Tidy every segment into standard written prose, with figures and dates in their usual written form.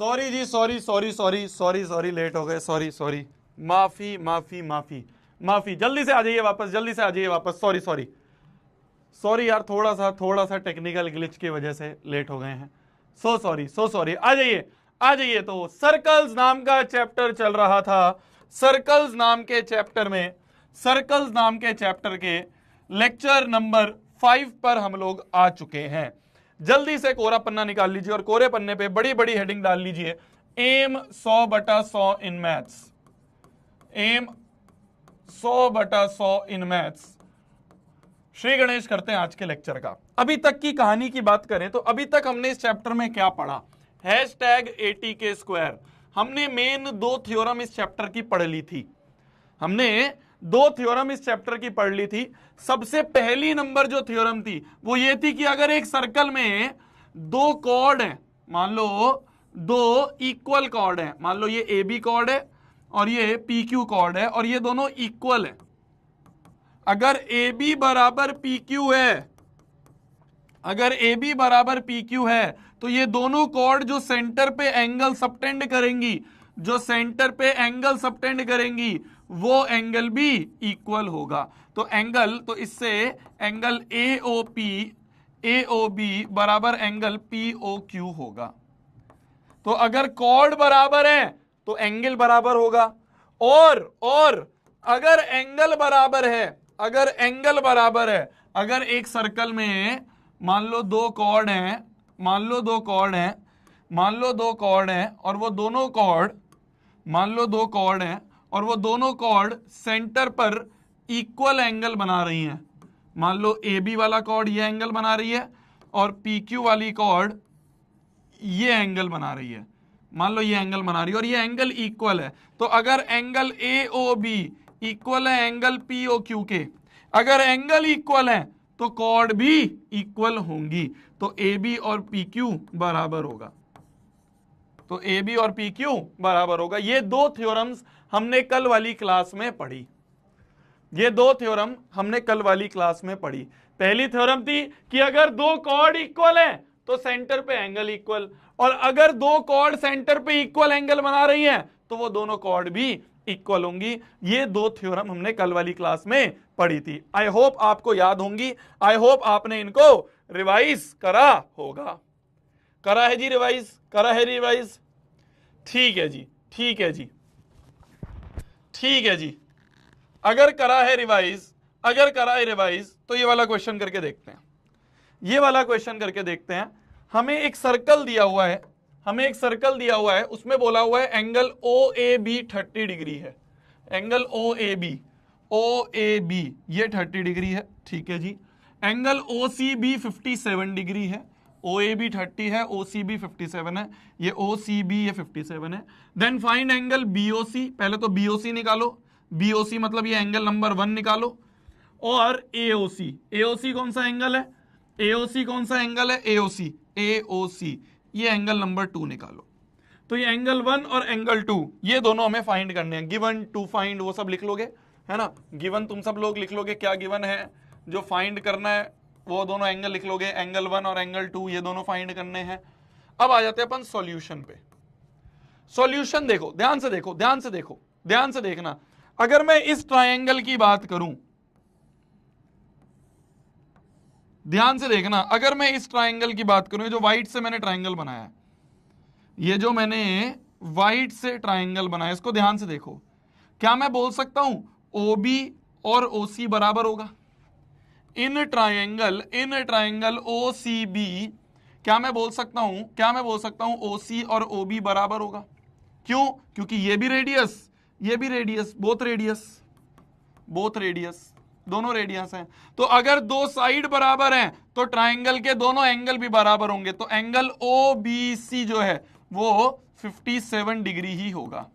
Sorry जी, sorry sorry sorry sorry sorry, late हो गए, सॉरी सॉरी, माफी माफी माफी माफी, जल्दी से आ जाइए वापस, जल्दी से आ जाइए वापस, सॉरी सॉरी सॉरी यार, थोड़ा सा टेक्निकल ग्लिच की वजह से लेट हो गए हैं, सो सॉरी, आ जाइए आ जाइए। तो सर्कल्स नाम का चैप्टर चल रहा था, सर्कल्स नाम के चैप्टर में, सर्कल्स नाम के चैप्टर के लेक्चर नंबर 5 पर हम लोग आ चुके हैं। जल्दी से कोरा पन्ना निकाल लीजिए और कोरे पन्ने पे बड़ी बड़ी हेडिंग डाल लीजिए, aim 100/100 in maths, aim 100/100 in maths. Shri Ganesh करते हैं आज के लेक्चर का। अभी तक की कहानी की बात करें तो अभी तक हमने इस चैप्टर में क्या पढ़ा, #80k²। हमने मेन 2 थ्योरम इस चैप्टर की पढ़ ली थी, हमने 2 थ्योरम इस चैप्टर की पढ़ ली थी। सबसे पहली नंबर जो थ्योरम थी वो ये थी कि अगर एक सर्कल में 2 कॉर्ड है, मान लो 2 इक्वल कॉर्ड है, मान लो ये AB कॉर्ड है और ये PQ कॉर्ड है और ये दोनों इक्वल है। अगर AB बराबर PQ है, अगर AB बराबर PQ है तो ये दोनों कॉर्ड जो सेंटर पे एंगल सबटेंड करेंगी, जो सेंटर पे एंगल सबटेंड करेंगी, वो एंगल भी इक्वल होगा। तो एंगल, तो इससे एंगल AOB बराबर एंगल POQ होगा। तो अगर कॉर्ड बराबर है तो एंगल बराबर होगा, और अगर एंगल बराबर है, अगर एंगल बराबर है, अगर एक सर्कल में मान लो 2 कॉर्ड हैं, मान लो 2 कॉर्ड हैं, मान लो 2 कॉर्ड हैं और वो दोनों कॉर्ड, मान लो 2 कॉर्ड हैं और वो दोनों कॉर्ड सेंटर पर इक्वल एंगल बना रही हैं। मान लो AB वाला कॉर्ड ये एंगल बना रही है और PQ वाली कॉर्ड ये एंगल बना रही है, मान लो ये एंगल बना रही है और ये एंगल इक्वल है। तो अगर एंगल AOB इक्वल है एंगल POQ के, अगर एंगल इक्वल है तो कॉर्ड भी इक्वल होंगी, तो AB और PQ बराबर होगा, तो AB और PQ बराबर होगा। ये 2 थ्योरम्स हमने कल वाली क्लास में पढ़ी, ये 2 थ्योरम हमने कल वाली क्लास में पढ़ी। पहली थ्योरम थी कि अगर 2 कॉर्ड इक्वल हैं तो सेंटर पे एंगल इक्वल, और अगर 2 कॉर्ड सेंटर पे इक्वल एंगल बना रही हैं तो वो दोनों कॉर्ड भी इक्वल होंगी। ये 2 थ्योरम हमने कल वाली क्लास में पढ़ी थी। आई होप आपको याद होंगी, आई होप आपने इनको रिवाइज करा होगा। करा है जी रिवाइज, करा है रिवाइज, ठीक है जी, ठीक है जी, ठीक है जी। अगर करा है रिवाइज, अगर करा है रिवाइज तो ये वाला क्वेश्चन करके देखते हैं, ये वाला क्वेश्चन करके देखते हैं। हमें एक सर्कल दिया हुआ है, हमें एक सर्कल दिया हुआ है, उसमें बोला हुआ है एंगल OAB 30 डिग्री है, एंगल OAB ये 30 डिग्री है, ठीक है जी। एंगल OCB 57 डिग्री है, OAB 30 है, OCB 57 है, ये OCB ये 57 है। देन फाइंड एंगल BOC, पहले तो BOC निकालो, BOC मतलब ये एंगल नंबर 1 निकालो, और AOC कौन सा एंगल है, AOC कौन सा एंगल है, AOC ये एंगल नंबर 2 निकालो। तो ये एंगल 1 और एंगल 2 ये दोनों हमें फाइंड करने हैं। गिवन, टू फाइंड, वो सब लिख लोगे, है ना। गिवन तुम सब लोग लिख लोगे, क्या गिवन है, जो फाइंड करना है वो दोनों एंगल लिख लोगे, एंगल 1 और एंगल 2 ये दोनों फाइंड करने हैं। अब आ जाते हैं अपन सॉल्यूशन पे। सॉल्यूशन देखो, ध्यान से देखो, ध्यान से देखो, ध्यान से देखना। अगर मैं इस ट्रायंगल की बात करूं, ध्यान से देखना, अगर मैं इस ट्रायंगल की बात करूं, जो व्हाइट से मैंने ट्रायंगल बनाया है, ये जो मैंने व्हाइट से ट्रायंगल बनाया, इसको ध्यान से देखो। क्या मैं बोल सकता हूं OB और OC बराबर होगा? इन ट्रायंगल OCB क्या मैं बोल सकता हूं, क्या मैं बोल सकता हूं OC और OB बराबर होगा? क्यों? क्योंकि ये भी रेडियस, ये भी रेडियस, बोथ रेडियस, दोनों रेडियस हैं। तो अगर 2 साइड बराबर हैं तो ट्रायंगल के दोनों एंगल भी बराबर होंगे, तो एंगल OBC जो है वो 57 डिग्री ही होगा।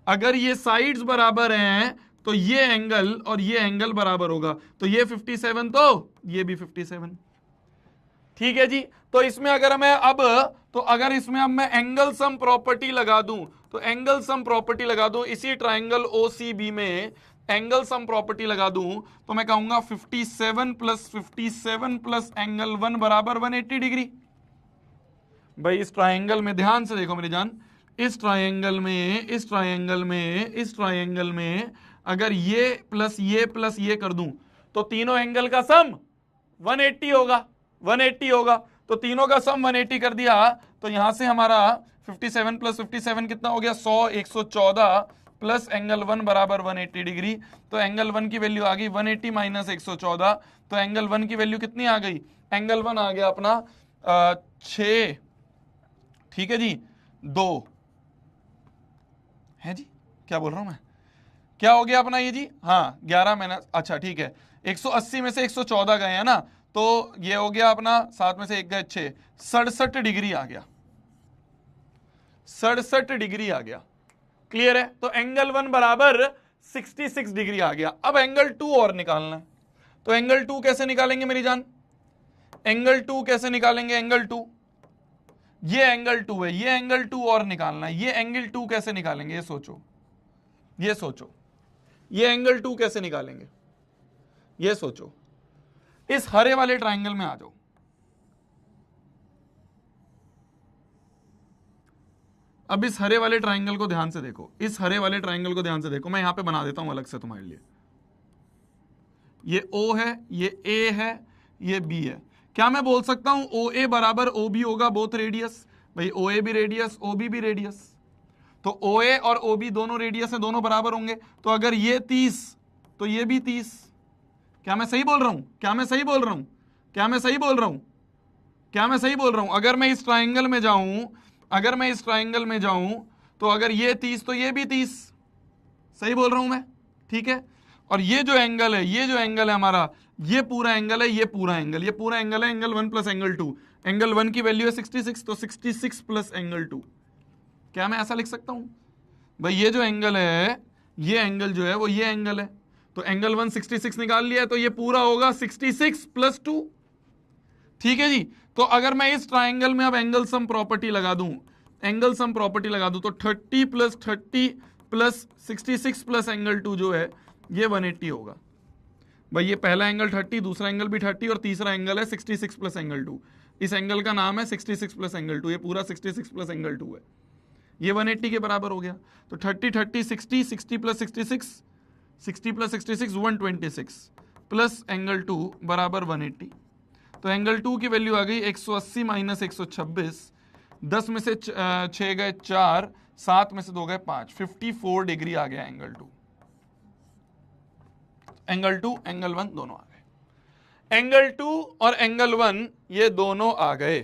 अगर ये साइड्स बराबर हैं तो ये एंगल और ये एंगल बराबर होगा, तो ये 57 तो ये भी 57, ठीक है जी। तो इसमें अगर मैं अब, तो अगर इसमें अब मैं एंगल सम प्रॉपर्टी लगा दूं, तो एंगल सम प्रॉपर्टी लगा दूं इसी ट्रायंगल OCB में, एंगल सम प्रॉपर्टी लगा दूं तो मैं कहूंगा 57 प्लस एंगल 1 बराबर 180 डिग्री, भाई इस ट्रायंगल में ध्यान से देखो मेरी जान, इस ट्रायंगल में अगर ये प्लस ये कर दूं तो तीनों एंगल का सम 180 होगा, 180 होगा। तो तीनों का सम 180 कर दिया तो यहां से हमारा 57 प्लस 57 कितना हो गया 100, 114 प्लस एंगल 1 बराबर 180 डिग्री। तो एंगल 1 की वैल्यू आ गई 180 माइनस 114, तो एंगल 1 की वैल्यू कितनी आ गई, एंगल 1 आ गया अपना 6, ठीक है जी 2 है जी, क्या बोल रहा हूं मैं, क्या हो गया अपना ये जी, हाँ 11 माइनस, अच्छा ठीक है 180 में से 114 गए हैं ना, तो ये हो गया अपना 7 में से 1 गए 6, 67 डिग्री आ गया, 67 डिग्री आ गया। क्लियर है? तो एंगल 1 बराबर 66 डिग्री आ गया। अब एंगल 2 और निकालना है, तो एंगल 2 कैसे निकालेंगे मेरी जान, एंगल 2 कैसे निकालेंगे, एंगल 2, ये एंगल 2 है, ये एंगल 2 और निकालना है, ये एंगल 2 कैसे निकालेंगे, ये सोचो, ये सोचो, ये एंगल 2 कैसे निकालेंगे, ये सोचो। इस हरे वाले ट्रायंगल में आ जाओ, अब इस हरे वाले ट्रायंगल को ध्यान से देखो, इस हरे वाले ट्रायंगल को ध्यान से देखो, मैं यहां पे बना देता हूं अलग से तुम्हारे लिए। ये O है, ये A है, ये B है। क्या मैं बोल सकता हूं OA बराबर OB होगा, बोथ रेडियस, भाई OA भी रेडियस, OB भी रेडियस, तो OA और OB दोनों रेडियस है, दोनों बराबर होंगे। तो अगर ये 30 तो ये भी 30। क्या मैं सही बोल रहा हूं, क्या मैं सही बोल रहा हूं, क्या मैं सही बोल रहा हूं, क्या मैं सही बोल रहा हूं? अगर मैं इस ट्रायंगल में जाऊं, अगर मैं इस ट्रायंगल में जाऊं तो अगर ये 30 तो ये भी 30, सही बोल रहा हूं मैं, ठीक है। और ये जो एंगल है, ये जो एंगल है हमारा, ये पूरा एंगल है, ये पूरा एंगल, ये पूरा एंगल है एंगल 1 प्लस एंगल 2। एंगल 1 की वैल्यू है 66, तो 66 प्लस एंगल 2। क्या मैं ऐसा लिख सकता हूं भाई, ये जो एंगल है, ये एंगल जो है वो ये एंगल है, तो एंगल 1 66 निकाल लिया है, तो ये पूरा होगा 66 प्लस 2, ठीक है जी। तो अगर मैं इस ट्रायंगल में अब एंगल सम प्रॉपर्टी लगा दूं, एंगल सम प्रॉपर्टी लगा दूं, तो 30 प्लस 30 प्लस 66 प्लस एंगल 2 जो है ये 180 होगा। भाई ये पहला एंगल 30, दूसरा एंगल भी 30 और तीसरा एंगल है 66 प्लस एंगल 2। इस एंगल का नाम है 66 प्लस एंगल 2, ये पूरा 66 प्लस एंगल 2 है, ये 180 के बराबर हो गया। तो 30 30 60, 60 प्लस 66, 60 प्लस 66 126 प्लस एंगल 2 बराबर 180। तो एंगल 2 की वैल्यू आ गई 180 माइनस 126, 10 में से 6 गए 4, 7 में से 2 गए 5, 54 डिग्री आ गया एंगल 2। एंगल 2 एंगल 1 दोनों आ गए, एंगल 2 और एंगल 1 ये दोनों आ गए,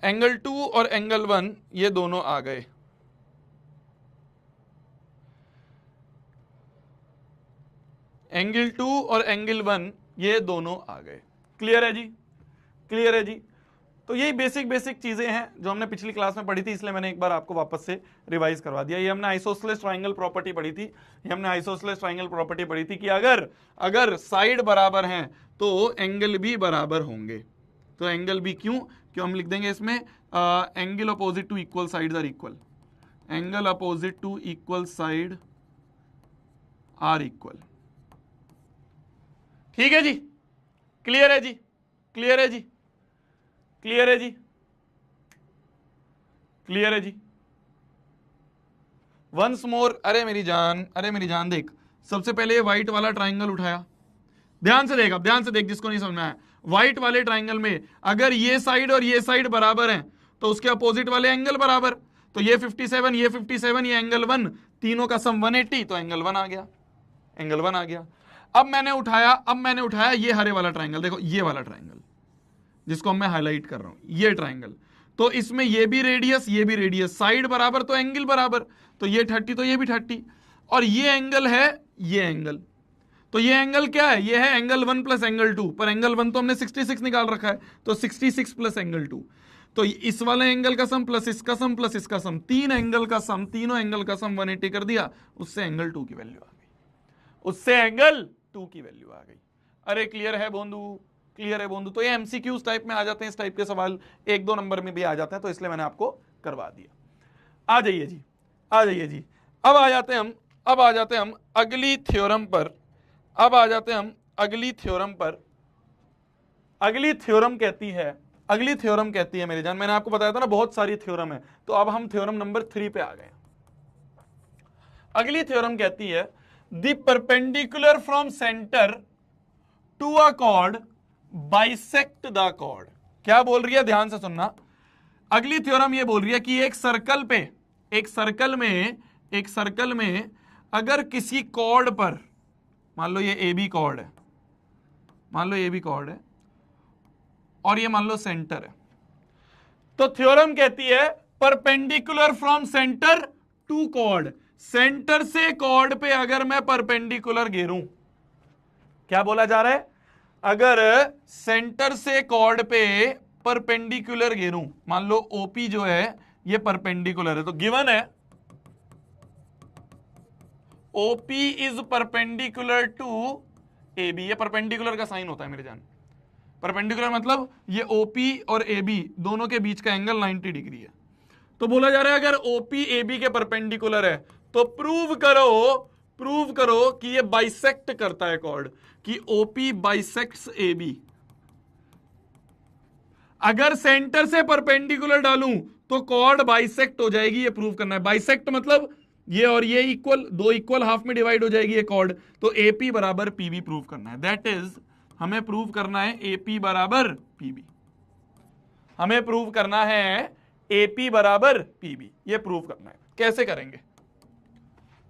एंगल 2 और एंगल 1 ये दोनों आ गए। एंगल 2 और एंगल 1 ये दोनों आ गए। क्लियर है जी, क्लियर है जी। तो यही बेसिक चीजें हैं जो हमने पिछली क्लास में पढ़ी थी, इसलिए मैंने एक बार आपको वापस से रिवाइज करवा दिया। ये हमने आइसोसेलेस ट्रायंगल प्रॉपर्टी पढ़ी थी, ये हमने आइसोसेलेस ट्रायंगल प्रॉपर्टी पढ़ी थी कि अगर साइड बराबर हैं तो एंगल भी बराबर होंगे। तो एंगल भी क्यों हम लिख देंगे इसमें, angle opposite to equal side are equal, angle opposite to equal side are equal. ठीक है जी, क्लियर है जी, क्लियर है जी, क्लियर है जी, क्लियर है जी। वंस मोर, अरे मेरी जान देख, सबसे पहले ये व्हाइट वाला ट्राइंगल उठाया, ध्यान से देख, अब ध्यान से देख जिसको नहीं समझ में आया। व्हाइट वाले ट्राइंगल में अगर ये साइड और ये साइड बराबर हैं तो उसके अपोजिट वाले एंगल बराबर, तो ये 57 ये 57 ये एंगल 1, तीनों का सम 180, तो एंगल 1 आ गया, एंगल 1 आ गया। अब मैंने उठाया ये हरे वाला ट्राइंगल, देखो ये वाला ट्राइंगल जिसको मैं हाईलाइट कर रहा हूं, ये ट्राइंगल, तो इसमें ये भी रेडियस, साइड बराबर तो एंगल बराबर, तो ये 30 तो ये भी 30, और ये एंगल है ये एंगल, तो ये एंगल क्या है, ये है एंगल 1 प्लस एंगल 2, पर एंगल 1 तो हमने 66 निकाल रखा है, तो 66 प्लस एंगल 2, तो इस वाले एंगल का सम प्लस इसका सम प्लस इसका सम, तीन एंगल का सम, तीनों एंगल का सम 180 कर दिया, उससे एंगल 2 की वैल्यू आ गई, उससे एंगल 2 की वैल्यू आ गई। अरे क्लियर है बोंदू, क्लियर है बोंदू। तो ये एमसीक्यूज टाइप में आ जाते हैं, इस टाइप के सवाल 1-2 नंबर में भी आ जाते हैं, तो इसलिए मैंने आपको करवा दिया। आ जाइए जी, आ जाइए जी, अब आ जाते हैं हम अगली थ्योरम पर। अब आ जाते हैं हम अगली थ्योरम पर। अगली थ्योरम कहती है, अगली थ्योरम कहती है मेरी जान, मैंने आपको बताया था ना बहुत सारी थ्योरम है, तो अब हम थ्योरम नंबर 3 पे आ गए। अगली थ्योरम कहती है the perpendicular from centre to a chord bisect the chord. क्या बोल रही है, ध्यान से सुनना। अगली थ्योरम ये बोल रही है कि एक सर्कल में अगर किसी कॉर्ड पर, मान लो ये ए बी कॉर्ड है, और ये मान लो सेंटर है, तो थ्योरम कहती है perpendicular from centre to chord, centre से कॉर्ड पे अगर मैं परपेंडिकुलर गिरूं, क्या बोला जा रहा है, अगर सेंटर से कॉर्ड पे परपेंडिकुलर गिरूं, मान लो ओपी जो है ये परपेंडिकुलर है, तो गिवन है OP is perpendicular to A B. ये परपेंडिकुलर का साइन होता है मेरे जान, परपेंडिकुलर मतलब ये ओपी और ए बी दोनों के बीच का एंगल 90 डिग्री है। तो बोला जा रहा है अगर ओपी ए बी के परपेंडिकुलर है तो प्रूव करो कि ये बाइसेक्ट करता है कॉर्ड, कि ओपी बाइसेक्ट्स ए बी। अगर सेंटर से परपेंडिकुलर डालूं तो कॉर्ड बाइसेक्ट हो जाएगी, ये प्रूव करना है। बाइसेक्ट मतलब ये और ये इक्वल, दो इक्वल हाफ में डिवाइड हो जाएगी ये कॉर्ड, तो एपी बराबर पीबी प्रूव करना है। दैट इज हमें प्रूव करना है एपी बराबर पीबी, हमें प्रूव करना है एपी बराबर पीबी, ये प्रूव करना है। कैसे करेंगे,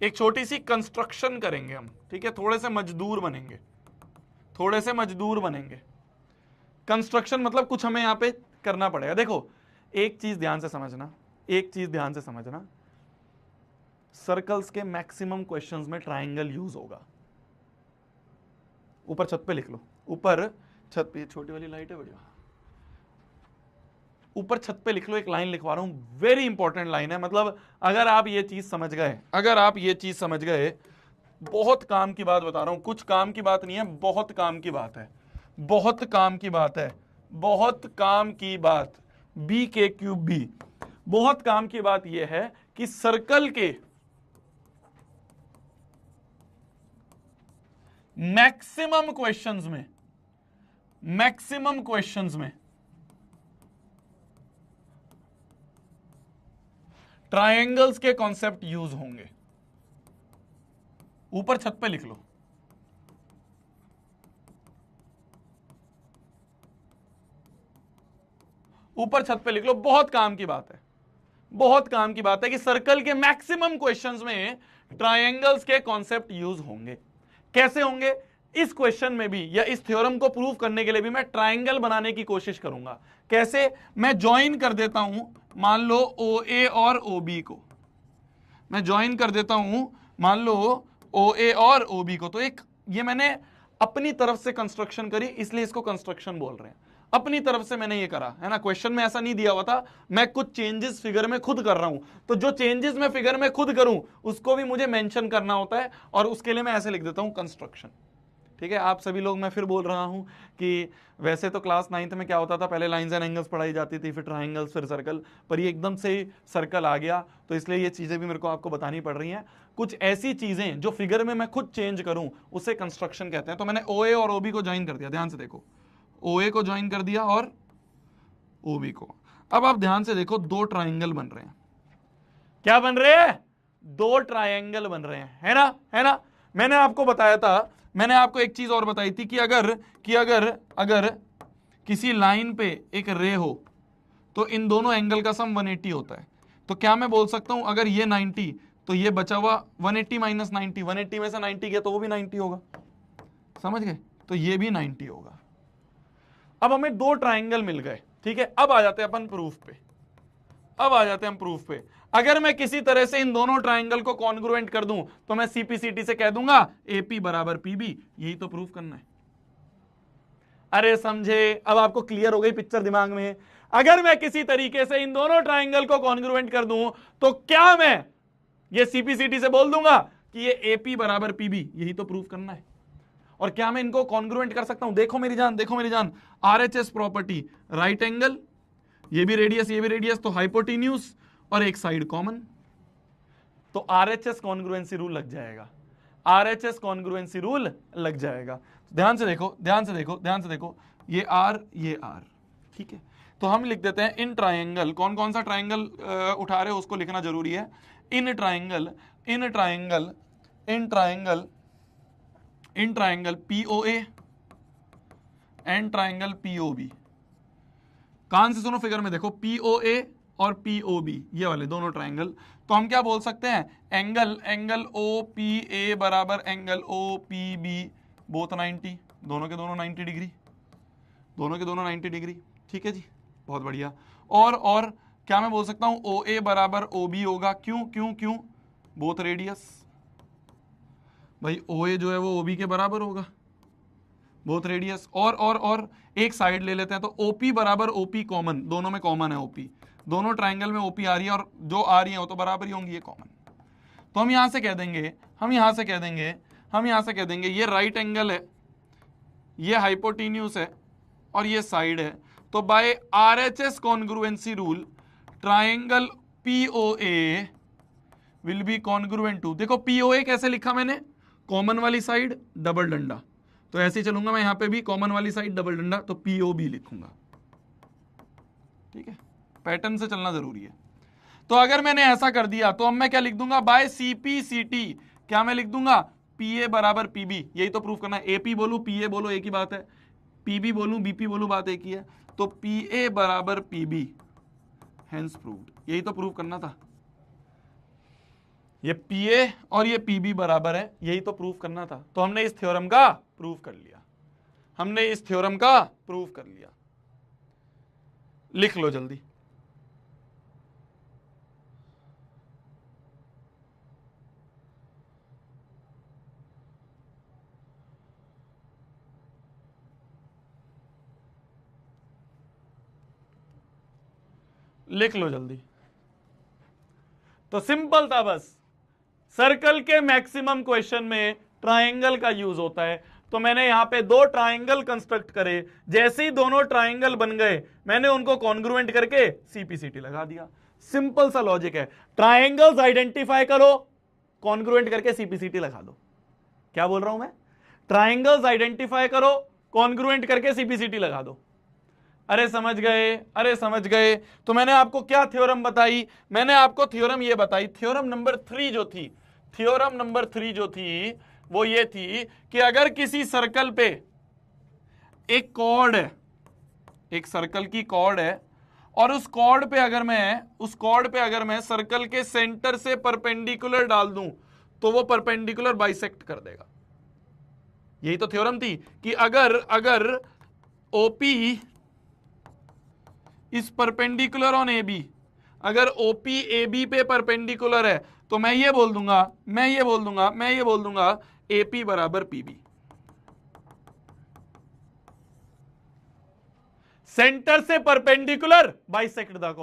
एक छोटी सी कंस्ट्रक्शन करेंगे हम, ठीक है, थोड़े से मजदूर बनेंगे। कंस्ट्रक्शन मतलब कुछ हमें यहां पे करना पड़ेगा। देखो एक चीज ध्यान से समझना, सर्कल्स के मैक्सिमम क्वेश्चंस में ट्रायंगल यूज होगा। ऊपर छत पे लिख लो, ऊपर छत पे, छोटी वाली लाइट है बढ़िया, ऊपर छत पे लिख लो, एक लाइन लिखवा रहा हूं, वेरी इंपॉर्टेंट लाइन है। मतलब अगर आप ये चीज समझ गए, बहुत काम की बात बता रहा हूं, कुछ काम की बात नहीं है, बहुत काम की बात है, बी के क्यूब बी। बहुत काम की बात यह है कि सर्कल के मैक्सिमम क्वेश्चंस में ट्रायंगल्स के कॉन्सेप्ट यूज होंगे। ऊपर छत पे लिख लो, बहुत काम की बात है कि सर्कल के मैक्सिमम क्वेश्चंस में ट्रायंगल्स के कॉन्सेप्ट यूज होंगे। कैसे होंगे, इस क्वेश्चन में भी या इस थ्योरम को प्रूव करने के लिए भी मैं ट्रायंगल बनाने की कोशिश करूंगा। कैसे, मैं ज्वाइन कर देता हूं, मान लो ओ ए और ओ बी को, मैं ज्वाइन कर देता हूं, मान लो ओ ए और ओ बी को। तो एक ये मैंने अपनी तरफ से कंस्ट्रक्शन करी, इसलिए इसको कंस्ट्रक्शन बोल रहे हैं। अपनी तरफ से मैंने ये करा है ना, क्वेश्चन में ऐसा नहीं दिया हुआ था, मैं कुछ चेंजेस फिगर में खुद कर रहा हूं, तो जो चेंजेस मैं फिगर में खुद करूं उसको भी मुझे मेंशन करना होता है, और उसके लिए मैं ऐसे लिख देता हूं कंस्ट्रक्शन। ठीक है, आप सभी लोग, मैं फिर बोल रहा हूं कि वैसे तो क्लास 9th में क्या होता था, पहले लाइंस एंड एंगल्स पढ़ाई जाती थी, फिर ट्रायंगल्स, फिर सर्कल, पर ये एकदम से सर्कल आ गया, तो इसलिए ये चीजें भी मेरे को आपको बतानी पड़ रही हैं। कुछ ऐसी चीजें जो फिगर में मैं खुद चेंज करूं उसे कंस्ट्रक्शन कहते हैं। तो मैंने ओ ए और ओ बी को ज्वाइन कर दिया, ध्यान से देखो, ओ ए को ज्वाइन कर दिया और ओ बी को। अब आप ध्यान से देखो, दो ट्रायंगल बन रहे हैं। क्या बन रहे हैं, दो ट्रायंगल बन रहे हैं, है ना। मैंने आपको बताया था, मैंने आपको एक चीज और बताई थी कि अगर किसी लाइन पे एक रे हो तो इन दोनों एंगल का सम 180 होता है। तो क्या मैं बोल सकता हूं, अगर ये 90 तो ये बचा हुआ 180 माइनस 90, 180 में से 90 गया तो वो भी 90 होगा, समझ गए, तो ये भी 90 होगा। अब हमें दो ट्रायंगल मिल गए, ठीक है। अब आ जाते हैं अपन प्रूफ पे। अगर मैं किसी तरह से इन दोनों ट्रायंगल को कॉन्ग्रुएंट कर दूं तो मैं सीपीसीटी से कह दूंगा एपी बराबर पीबी, यही तो प्रूफ करना है। अरे समझे, अब आपको क्लियर हो गई पिक्चर दिमाग में। अगर मैं किसी तरीके से इन दोनों ट्रायंगल को कॉन्ग्रुएंट कर दूं तो क्या मैं ये सीपीसीटी से बोल दूंगा कि ये एपी बराबर पीबी, यही तो प्रूफ करना है। और क्या मैं इनको कॉन्ग्रुएंट कर सकता हूं, देखो मेरी जान, आरएचएस प्रॉपर्टी, राइट एंगल, ये भी रेडियस, तो हाइपोटेन्यूज और एक साइड कॉमन, तो आरएचएस कॉन्ग्रुएंसी रूल लग जाएगा। ध्यान से देखो, ये आर, ठीक है। तो हम लिख देते हैं इन ट्राइंगल, कौन कौन सा ट्राइंगल उठा रहे हो उसको लिखना जरूरी है। In triangle POA and triangle POB। कान से सुनो, फिगर में देखो, POA और POB ये वाले दोनों ट्राइंगल। तो हम क्या बोल सकते हैं, एंगल OPA बराबर एंगल OPB बोथ 90, दोनों के दोनों 90 डिग्री, दोनों के दोनों 90 डिग्री। ठीक है जी, बहुत बढ़िया। और क्या मैं बोल सकता हूं OA बराबर OB होगा, क्यों बोथ रेडियस, भाई OA जो है वो OB के बराबर होगा, बोथ रेडियस। और एक साइड ले लेते हैं, तो OP बराबर OP कॉमन, दोनों में कॉमन है OP, दोनों ट्राइंगल में OP आ रही है और जो आ रही है वो तो बराबर ही होंगी, ये कॉमन। तो हम यहां से कह देंगे ये राइट एंगल है, ये हाइपोटेन्यूस है और ये साइड है। तो by RHS congruency rule triangle POA will be congruent to, देखो POA कैसे लिखा मैंने, कॉमन वाली साइड डबल डंडा, तो ऐसे ही चलूंगा मैं, यहां पे भी कॉमन वाली साइड डबल डंडा, तो POB लिखूंगा। ठीक है, पैटर्न से चलना जरूरी है। तो अगर मैंने ऐसा कर दिया तो अब मैं क्या लिख दूंगा, बाय CPCT क्या मैं लिख दूंगा, PA बराबर PB, यही तो प्रूफ करना है। AP बोलू PA बोलो एक ही बात है, PB बोलू BP बोलू बात एक ही है। तो PA बराबर PB हेंस प्रूव्ड, यही तो प्रूव करना था। ये PA और ये PB बराबर है, यही तो प्रूफ करना था। तो हमने इस थ्योरम का प्रूफ कर लिया, लिख लो जल्दी। लिख लो जल्दी। तो सिंपल था बस, सर्कल के मैक्सिमम क्वेश्चन में ट्राइंगल का यूज होता है। तो मैंने यहां पे दो ट्राइंगल कंस्ट्रक्ट करे, जैसे ही दोनों ट्राइंगल बन गए मैंने उनको कॉन्ग्रुएंट करके CPCT लगा दिया। सिंपल सा लॉजिक है, ट्राइंगल्स आइडेंटिफाई करो, कॉन्ग्रुएंट करके CPCT लगा दो। क्या बोल रहा हूं मैं, ट्राइंगल्स आइडेंटिफाई करो, कॉन्ग्रुएंट करके CPCT लगा दो। अरे समझ गए। तो मैंने आपको क्या थ्योरम बताई, मैंने आपको थ्योरम ये बताई, थ्योरम नंबर 3 जो थी वो ये थी कि अगर किसी सर्कल पे एक कॉर्ड है, एक सर्कल की कॉर्ड है, और उस कॉर्ड पे अगर मैं सर्कल के सेंटर से परपेंडिकुलर डाल दूं तो वो परपेंडिकुलर बाइसेक्ट कर देगा। यही तो थ्योरम थी कि अगर OP इस परपेंडिकुलर ऑन AB, अगर OP AB पे परपेंडिकुलर है तो मैं ये बोल दूंगा AP बराबर PB। सेंटर से परपेंडिकुलर बाइसेक्ट द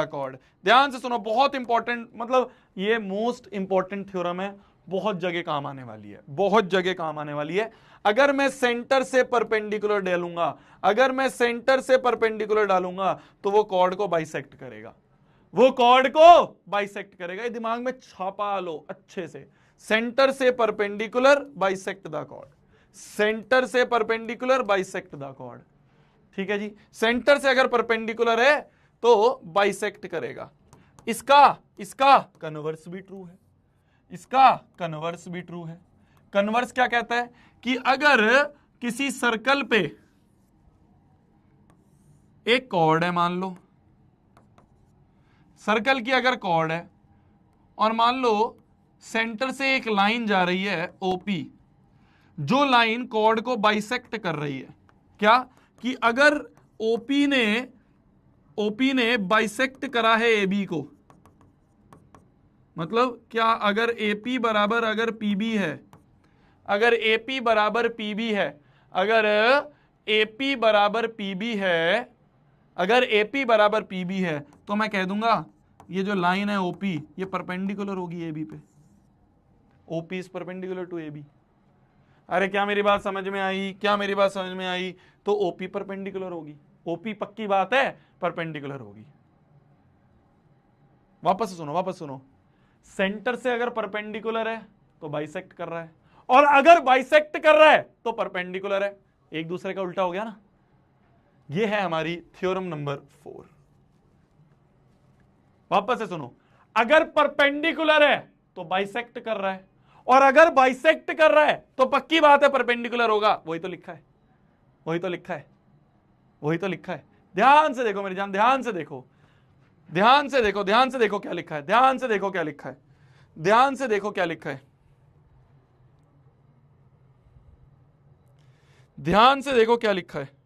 कॉर्ड, ध्यान से सुनो, बहुत इंपॉर्टेंट, मतलब ये मोस्ट इंपॉर्टेंट थ्योरम है, बहुत जगह काम आने वाली है। अगर मैं सेंटर से परपेंडिकुलर डालूंगा तो वो कॉर्ड को बाइसेक्ट करेगा, ये दिमाग में छापा लो अच्छे से। सेंटर से परपेंडिकुलर बाइसेक्ट द कॉर्ड, ठीक है जी। सेंटर से अगर परपेंडिकुलर है तो बाइसेक्ट करेगा। इसका कन्वर्स भी ट्रू है, कन्वर्स क्या कहता है कि अगर किसी सर्कल पे एक कॉर्ड है, मान लो सर्कल की अगर कॉर्ड है, और मान लो सेंटर से एक लाइन जा रही है OP, जो लाइन कॉर्ड को बाइसेक्ट कर रही है, क्या कि अगर OP ने बाइसेक्ट करा है AB को, मतलब क्या, अगर AP बराबर अगर PB है, अगर AP बराबर PB है, तो मैं कह दूंगा ये जो लाइन है OP ये परपेंडिकुलर होगी AB पे, OP is perpendicular to AB। अरे क्या मेरी बात समझ में आई, तो OP परपेंडिकुलर होगी, OP पक्की बात है परपेंडिकुलर होगी। वापस सुनो, सेंटर से अगर परपेंडिकुलर है तो बाइसेक्ट कर रहा है, और अगर बाइसेक्ट कर रहा है तो परपेंडिकुलर है, एक दूसरे का उल्टा हो गया ना। ये है हमारी थ्योरम नंबर 4। वापस से सुनो, अगर परपेंडिकुलर है तो बाइसेक्ट कर रहा है, और अगर बाइसेक्ट कर रहा है तो पक्की बात है परपेंडिकुलर होगा। वही तो लिखा है, वही तो लिखा है, वही तो लिखा है। ध्यान से देखो मेरी जान, ध्यान से देखो, ध्यान से देखो, ध्यान से देखो क्या लिखा है, ध्यान से देखो क्या लिखा है, ध्यान से देखो क्या लिखा है, ध्यान से देखो क्या लिखा है।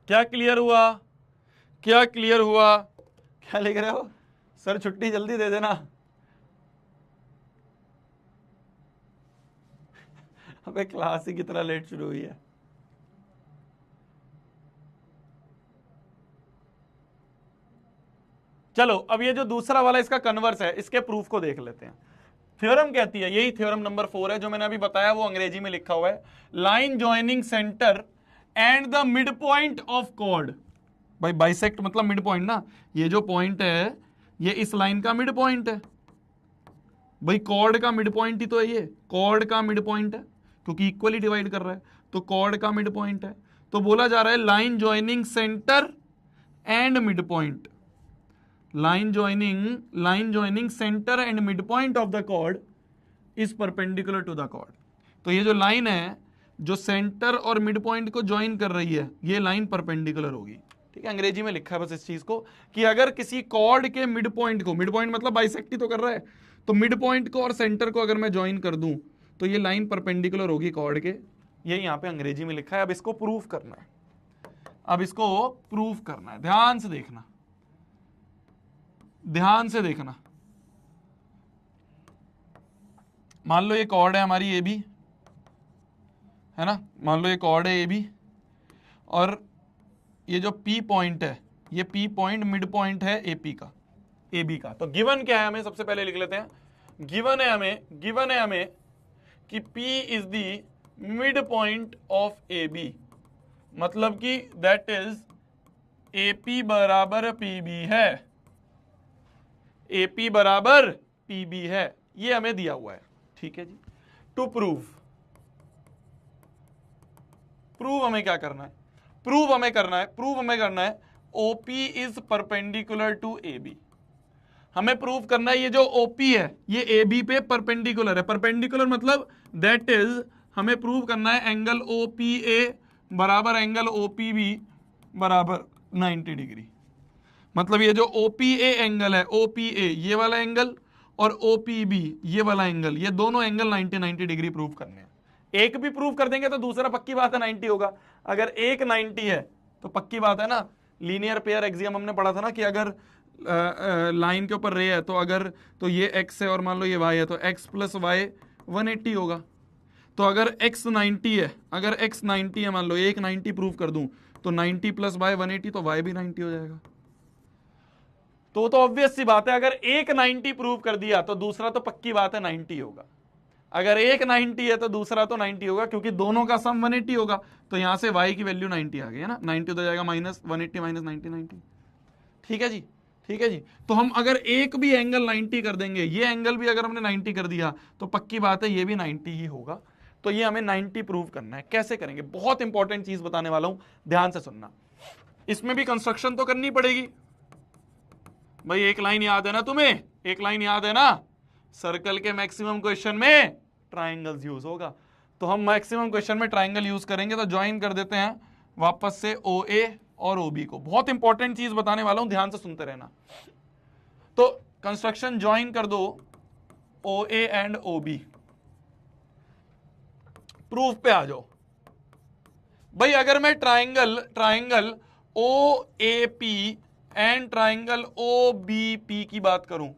क्या क्लियर हुआ, क्या क्लियर हुआ? क्या लिख रहे हो सर? छुट्टी जल्दी दे देना। अबे क्लास ही कितना लेट शुरू हुई है। चलो अब ये जो दूसरा वाला इसका कन्वर्स है, इसके प्रूफ को देख लेते हैं। थ्योरम कहती है, यही थ्योरम नंबर 4 है जो मैंने अभी बताया, वो अंग्रेजी में लिखा हुआ है, line joining centre and the mid point of chord. भाई बाइसेक्ट मतलब मिड पॉइंट ना, ये जो पॉइंट है ये इस लाइन का मिड पॉइंट है। भाई कॉर्ड का मिड पॉइंट ही तो है, ये कॉर्ड का मिड पॉइंट है क्योंकि इक्वली डिवाइड कर रहा है, तो कॉर्ड का मिड पॉइंट है। तो बोला जा रहा है line joining centre and mid point, line joining centre and mid point of the chord is perpendicular to the chord. तो ये जो लाइन है जो सेंटर और मिड पॉइंट को ज्वाइन कर रही है, ये लाइन परपेंडिकुलर होगी। ठीक है, अंग्रेजी में लिखा है बस इस चीज को कि अगर किसी कॉर्ड के मिड पॉइंट को, मिड पॉइंट मतलब बाइसेक्ट ही तो कर रहा है, तो मिड पॉइंट को और सेंटर को अगर मैं ज्वाइन कर दूं तो ये लाइन परपेंडिकुलर होगी कॉर्ड के। ये यहां पे अंग्रेजी में लिखा है। अब इसको प्रूफ करना है, अब इसको प्रूफ करना है। ध्यान से देखना, ध्यान से देखना। मान लो ये कॉर्ड है हमारी ए बी, है ना, मान लो ये कॉर्ड है ए बी, और ये जो पी पॉइंट है, ये पी पॉइंट मिड पॉइंट है एपी का, ए बी का। तो गिवन क्या है हमें, सबसे पहले लिख लेते हैं। गिवन है हमें कि P is the mid point of A B, मतलब कि दैट इज AP बराबर PB है, AP बराबर PB है, ये हमें दिया हुआ है। ठीक है जी। टू प्रूव हमें क्या करना है, प्रूव हमें करना है OP is perpendicular to AB। हमें प्रूव करना है ये जो OP है ये AB पे परपेंडिकुलर है। परपेंडिकुलर मतलब दैट इज हमें प्रूव करना है एंगल OPA बराबर एंगल OPB बराबर 90 डिग्री। मतलब ये जो OPA एंगल है, OPA ये वाला एंगल और OPB ये वाला एंगल, ये दोनों एंगल 90 डिग्री प्रूव करने हैं। एक भी प्रूव कर देंगे तो दूसरा पक्की बात है 90 होगा। अगर एक 90 है तो पक्की बात है ना, लीनियर पेयर एक्सियम हमने पढ़ा था ना कि अगर लाइन के ऊपर रे है तो अगर तो ये x है और मान लो ये y है तो x प्लस वाई 180 होगा। तो अगर x 90 है, अगर x 90 है, मान लो एक 90 प्रूव कर दूं तो 90 प्लस वाई 180, तो y भी 90 हो जाएगा। तो ऑब्वियस सी बात है, अगर एक 90 प्रूव कर दिया तो दूसरा तो पक्की बात है 90 होगा। अगर एक 90 है तो दूसरा तो 90 होगा, क्योंकि दोनों का सम 180 होगा। तो यहां से y की वैल्यू 90 आ गई है ना, 90 हो जाएगा माइनस 180 माइनस 90। ठीक है जी, ठीक है जी। तो हम अगर एक भी एंगल 90 कर देंगे, ये एंगल भी अगर हमने 90 कर दिया तो पक्की बात है ये भी 90 ही होगा। तो ये हमें 90 प्रूव करना है। कैसे करेंगे, बहुत इंपॉर्टेंट चीज बताने वाला हूं, ध्यान से सुनना। इसमें भी कंस्ट्रक्शन तो करनी पड़ेगी भाई। एक लाइन याद है ना तुम्हें, एक लाइन याद है ना, सर्कल के मैक्सिमम क्वेश्चन में ट्राइंगल्स यूज होगा। तो हम मैक्सिमम क्वेश्चन में ट्राइंगल यूज करेंगे। तो ज्वाइन कर देते हैं वापस से OA और OB को। बहुत इंपॉर्टेंट चीज बताने वाला हूं, ध्यान से सुनते रहना। तो कंस्ट्रक्शन ज्वाइन कर दो O A and O B. Proof पे आ जाओ भाई। अगर मैं triangle O A P and triangle O B P की बात करूं,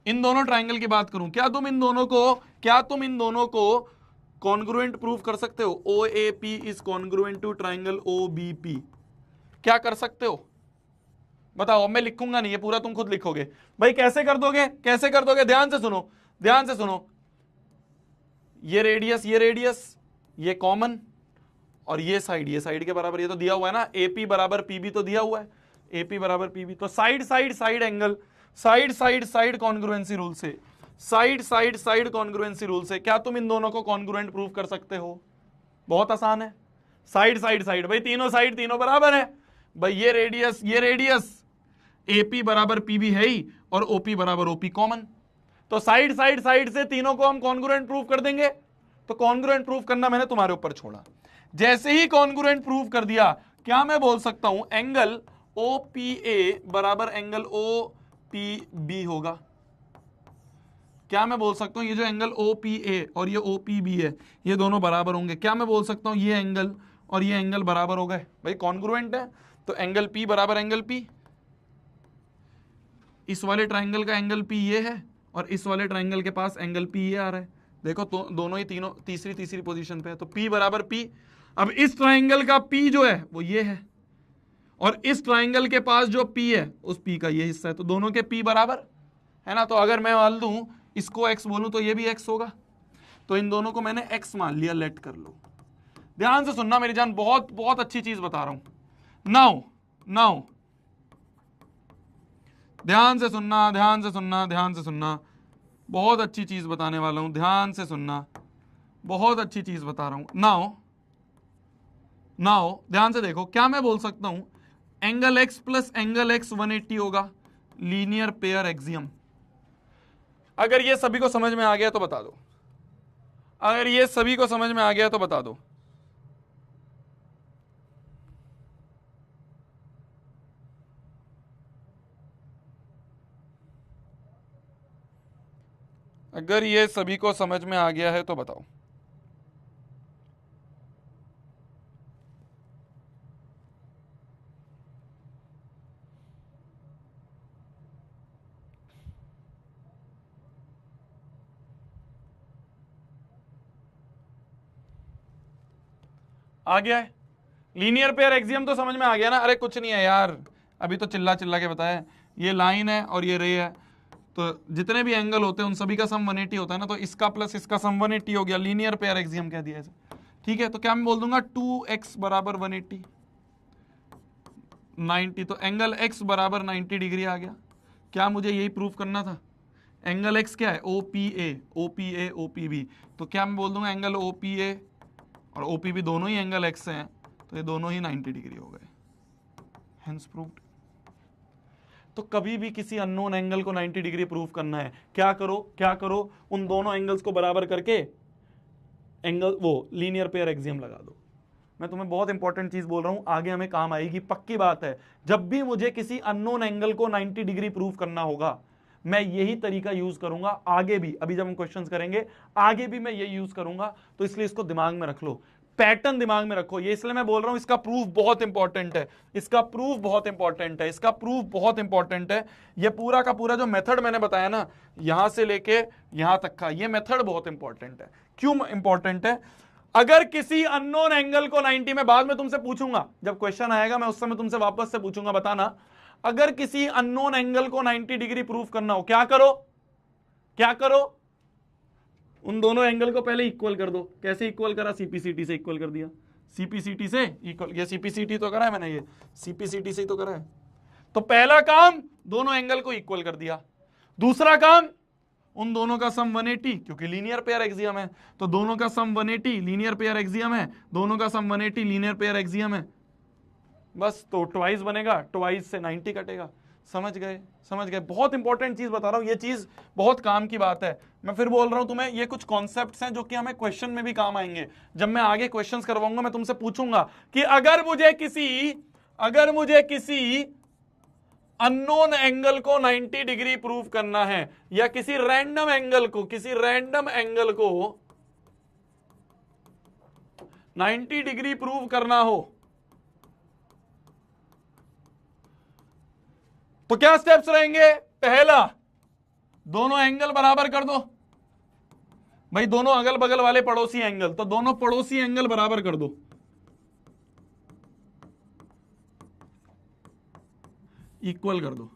इन दोनों ट्राइंगल की बात करूं, क्या तुम इन दोनों को कॉन्ग्रुएंट प्रूव कर सकते हो? O A P is congruent to triangle O B P. क्या कर सकते हो बताओ? मैं लिखूंगा नहीं, ये पूरा तुम खुद लिखोगे भाई। कैसे कर दोगे? ध्यान से सुनो। ये रेडियस ये कॉमन, और ये साइड के बराबर, ये तो दिया हुआ है ना, AP बराबर PB तो दिया हुआ है, AP बराबर PB। तो side angle, side congruency rule से, साइड कॉन्ग्रुएंसी रूल से क्या तुम इन दोनों को कॉन्ग्रुएंट प्रूव कर सकते हो? बहुत आसान है। साइड भाई, तीनों साइड तीनों बराबर है भाई। ये रेडियस AP बराबर PB है ही, और OP बराबर OP कॉमन। तो साइड से तीनों को हम कॉन्ग्रुएंट प्रूव कर देंगे। तो कॉन्ग्रुएंट प्रूव करना मैंने तुम्हारे ऊपर छोड़ा। जैसे ही कॉन्ग्रुएंट प्रूव कर दिया, क्या मैं बोल सकता हूं एंगल OPA बराबर एंगल OPB होगा? क्या मैं बोल सकता हूं ये जो एंगल OPA और ये OPB है, ये दोनों बराबर होंगे? क्या मैं बोल सकता हूं ये एंगल और ये एंगल बराबर हो गए? भाई कॉन्ग्रुएंट है। तो एंगल P बराबर एंगल P, इस वाले ट्राइंगल का एंगल P ये है, और इस वाले ट्राइंगल के पास एंगल P ये आ रहा है। देखो तो दोनों ही तीनों तीसरी पोजीशन पे है। तो P बराबर P। अब इस ट्राइंगल का P जो है वो ये है, और इस ट्राइंगल के पास जो P है उस P का ये हिस्सा है। तो दोनों के P बराबर है ना। तो अगर मैं मान लूं इसको x बोलूं तो ये भी x होगा। तो इन दोनों को मैंने x मान लिया, लेट कर लो। ध्यान से सुनना मेरी जान, बहुत अच्छी चीज बता रहा हूं। नाउ ध्यान से सुनना, बहुत अच्छी चीज बताने वाला हूं। ध्यान से सुनना, बहुत अच्छी चीज बता रहा हूं। नाउ ध्यान से देखो, क्या मैं बोल सकता हूं angle x plus angle x 180 होगा, लीनियर पेयर एक्सियम। अगर ये सभी को समझ में आ गया तो बता दो। अगर ये सभी को समझ में आ गया है तो बताओ। आ गया है? लीनियर पेयर एक्सियम तो समझ में आ गया ना? अरे कुछ नहीं है यार, अभी तो चिल्ला के बताया। ये लाइन है और ये रे है, तो जितने भी एंगल होते हैं उन सभी का सम 180 होता है ना। तो इसका प्लस इसका सम 180 हो गया, लीनियर पेयर एक्सियम कह दिया इसे। ठीक है, तो क्या मैं बोल दूंगा 2x बराबर 180 90। तो एंगल x बराबर 90 डिग्री आ गया। क्या मुझे यही प्रूफ करना था? एंगल x क्या है? OPA, तो क्या मैं बोल दूंगा एंगल OPA और OPB दोनों ही एंगल x हैं, तो ये दोनों ही 90 डिग्री हो गए। Hence proved. तो कभी भी किसी अननोन एंगल को 90 डिग्री प्रूव करना है, क्या करो उन दोनों एंगल्स को बराबर करके एंगल वो लीनियर पेयर एक्सियम लगा दो। मैं तुम्हें बहुत इंपॉर्टेंट चीज बोल रहा हूं, आगे हमें काम आएगी, पक्की बात है। जब भी मुझे किसी अननोन एंगल को 90 डिग्री प्रूव करना होगा, मैं यही तरीका यूज करूंगा आगे भी। अभी जब हम क्वेश्चंस करेंगे आगे भी मैं यही यूज करूंगा। तो इसलिए इसको दिमाग में रख लो, पैटर्न दिमाग में रखो। ये इसलिए मैं बोल रहा हूं इसका प्रूफ बहुत इंपॉर्टेंट है, ये पूरा का पूरा जो मेथड मैंने बताया ना, यहां से लेके यहां तक का, ये मेथड बहुत इंपॉर्टेंट है। क्यों इंपॉर्टेंट है? अगर किसी अननोन एंगल को 90 में, बाद में तुमसे पूछूंगा जब क्वेश्चन आएगा, मैं उस समय तुमसे वापस से पूछूंगा, बताना अगर किसी अननोन एंगल को 90 डिग्री प्रूफ करना हो, क्या करो? उन दोनों एंगल को पहले इक्वल कर दो। कैसे इक्वल करा? सीपीसीटी से इक्वल कर दिया। सीपीसीटी से इक्वल, ये सीपीसीटी तो करा है मैंने, ये सीपीसीटी से तो करा है। तो पहला काम दोनों एंगल को इक्वल कर दिया। दूसरा काम उन दोनों का सम 180, क्योंकि लीनियर पेयर एक्सियम है, तो दोनों का सम 180 लीनियर पेयर एक्सियम है, दोनों का सम 180 लीनियर पेयर एक्सियम है। बस तो ट्वाइस बनेगा, ट्वाइस से 90 कटेगा। समझ गए? बहुत इंपॉर्टेंट चीज बता रहा हूं, ये चीज बहुत काम की बात है। मैं फिर बोल रहा हूं तुम्हें, ये कुछ कॉन्सेप्ट्स हैं जो कि हमें क्वेश्चन में भी काम आएंगे। जब मैं आगे क्वेश्चंस करवाऊंगा, मैं तुमसे पूछूंगा कि अगर मुझे किसी अननोन एंगल को 90 डिग्री प्रूव करना है, या किसी रैंडम एंगल को 90 डिग्री प्रूव करना हो, तो क्या स्टेप्स रहेंगे? पहला, दोनों एंगल बराबर कर दो भाई, दोनों अगल बगल वाले पड़ोसी एंगल, तो दोनों पड़ोसी एंगल बराबर कर दो, इक्वल कर दो।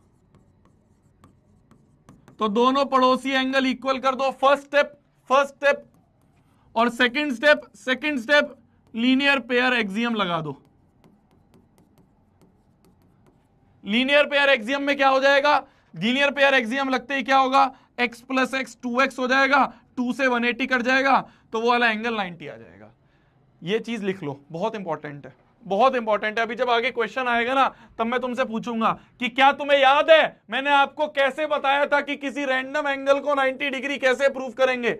तो दोनों पड़ोसी एंगल इक्वल कर दो, फर्स्ट स्टेप। और second step linear pair axiom लगा दो। लीनियर पेयर एक्सियम में क्या हो जाएगा? लीनियर पेयर एक्सियम लगते ही क्या होगा? x प्लस एक्स 2x हो जाएगा, 2 से 180 कट जाएगा, तो वो वाला एंगल 90 आ जाएगा। ये चीज लिख लो, बहुत इंपॉर्टेंट है, बहुत इंपॉर्टेंट है। अभी जब आगे क्वेश्चन आएगा ना, तब मैं तुमसे पूछूंगा कि क्या तुम्हें याद है मैंने आपको कैसे बताया था कि किसी रैंडम एंगल को 90 डिग्री कैसे प्रूव करेंगे?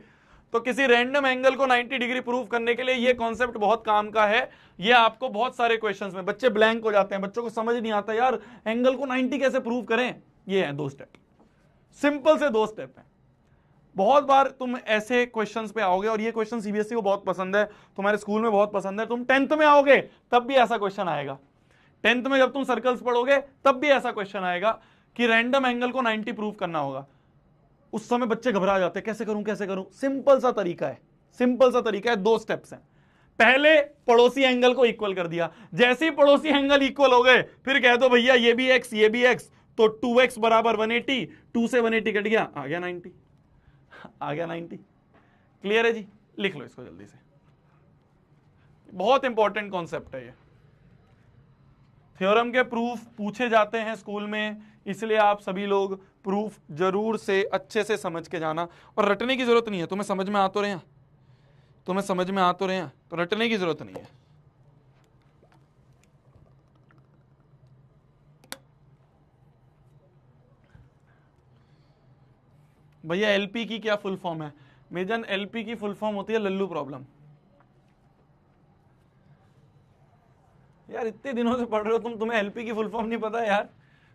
तो किसी रैंडम एंगल को 90 डिग्री प्रूव करने के लिए ये कॉन्सेप्ट बहुत काम का है। ये आपको बहुत सारे क्वेश्चंस में बच्चे ब्लैंक हो जाते हैं, बच्चों को समझ नहीं आता यार एंगल को 90 कैसे प्रूव करें। ये है 2 स्टेप, सिंपल से 2 स्टेप है। बहुत बार तुम ऐसे क्वेश्चंस पे आओगे, और ये क्वेश्चन सीबीएसई को बहुत पसंद है, तुम्हारे स्कूल में बहुत पसंद है। तुम 10th में आओगे तब भी ऐसा क्वेश्चन आएगा, 10th में जब तुम सर्कल्स पढ़ोगे तब भी ऐसा क्वेश्चन आएगा कि रैंडम एंगल को 90 प्रूव करना होगा। उस समय बच्चे घबरा जाते हैं, कैसे करूं। सिंपल सा तरीका है, 2 स्टेप्स हैं। पहले पड़ोसी एंगल को इक्वल कर दिया, जैसे ही पड़ोसी एंगल इक्वल हो गए फिर कह दो भैया ये भी x, तो 2x बराबर 180, 2 से 180 कट गया, आ गया 90। क्लियर है जी? लिख लो इसको जल्दी से, बहुत इंपॉर्टेंट कॉन्सेप्ट है ये। थ्योरम के प्रूफ पूछे जाते हैं स्कूल में, इसलिए आप सभी लोग प्रूफ जरूर से अच्छे से समझ के जाना, और रटने की जरूरत नहीं है। तुम्हें समझ में आ तो रहे हैं, तो रटने की जरूरत नहीं है। भैया एलपी की क्या फुल फॉर्म है? मेजन एलपी की फुल फॉर्म होती है लल्लू प्रॉब्लम। यार इतने दिनों से पढ़ रहे हो तुम्हें एलपी की फुल फॉर्म नहीं पता है यार?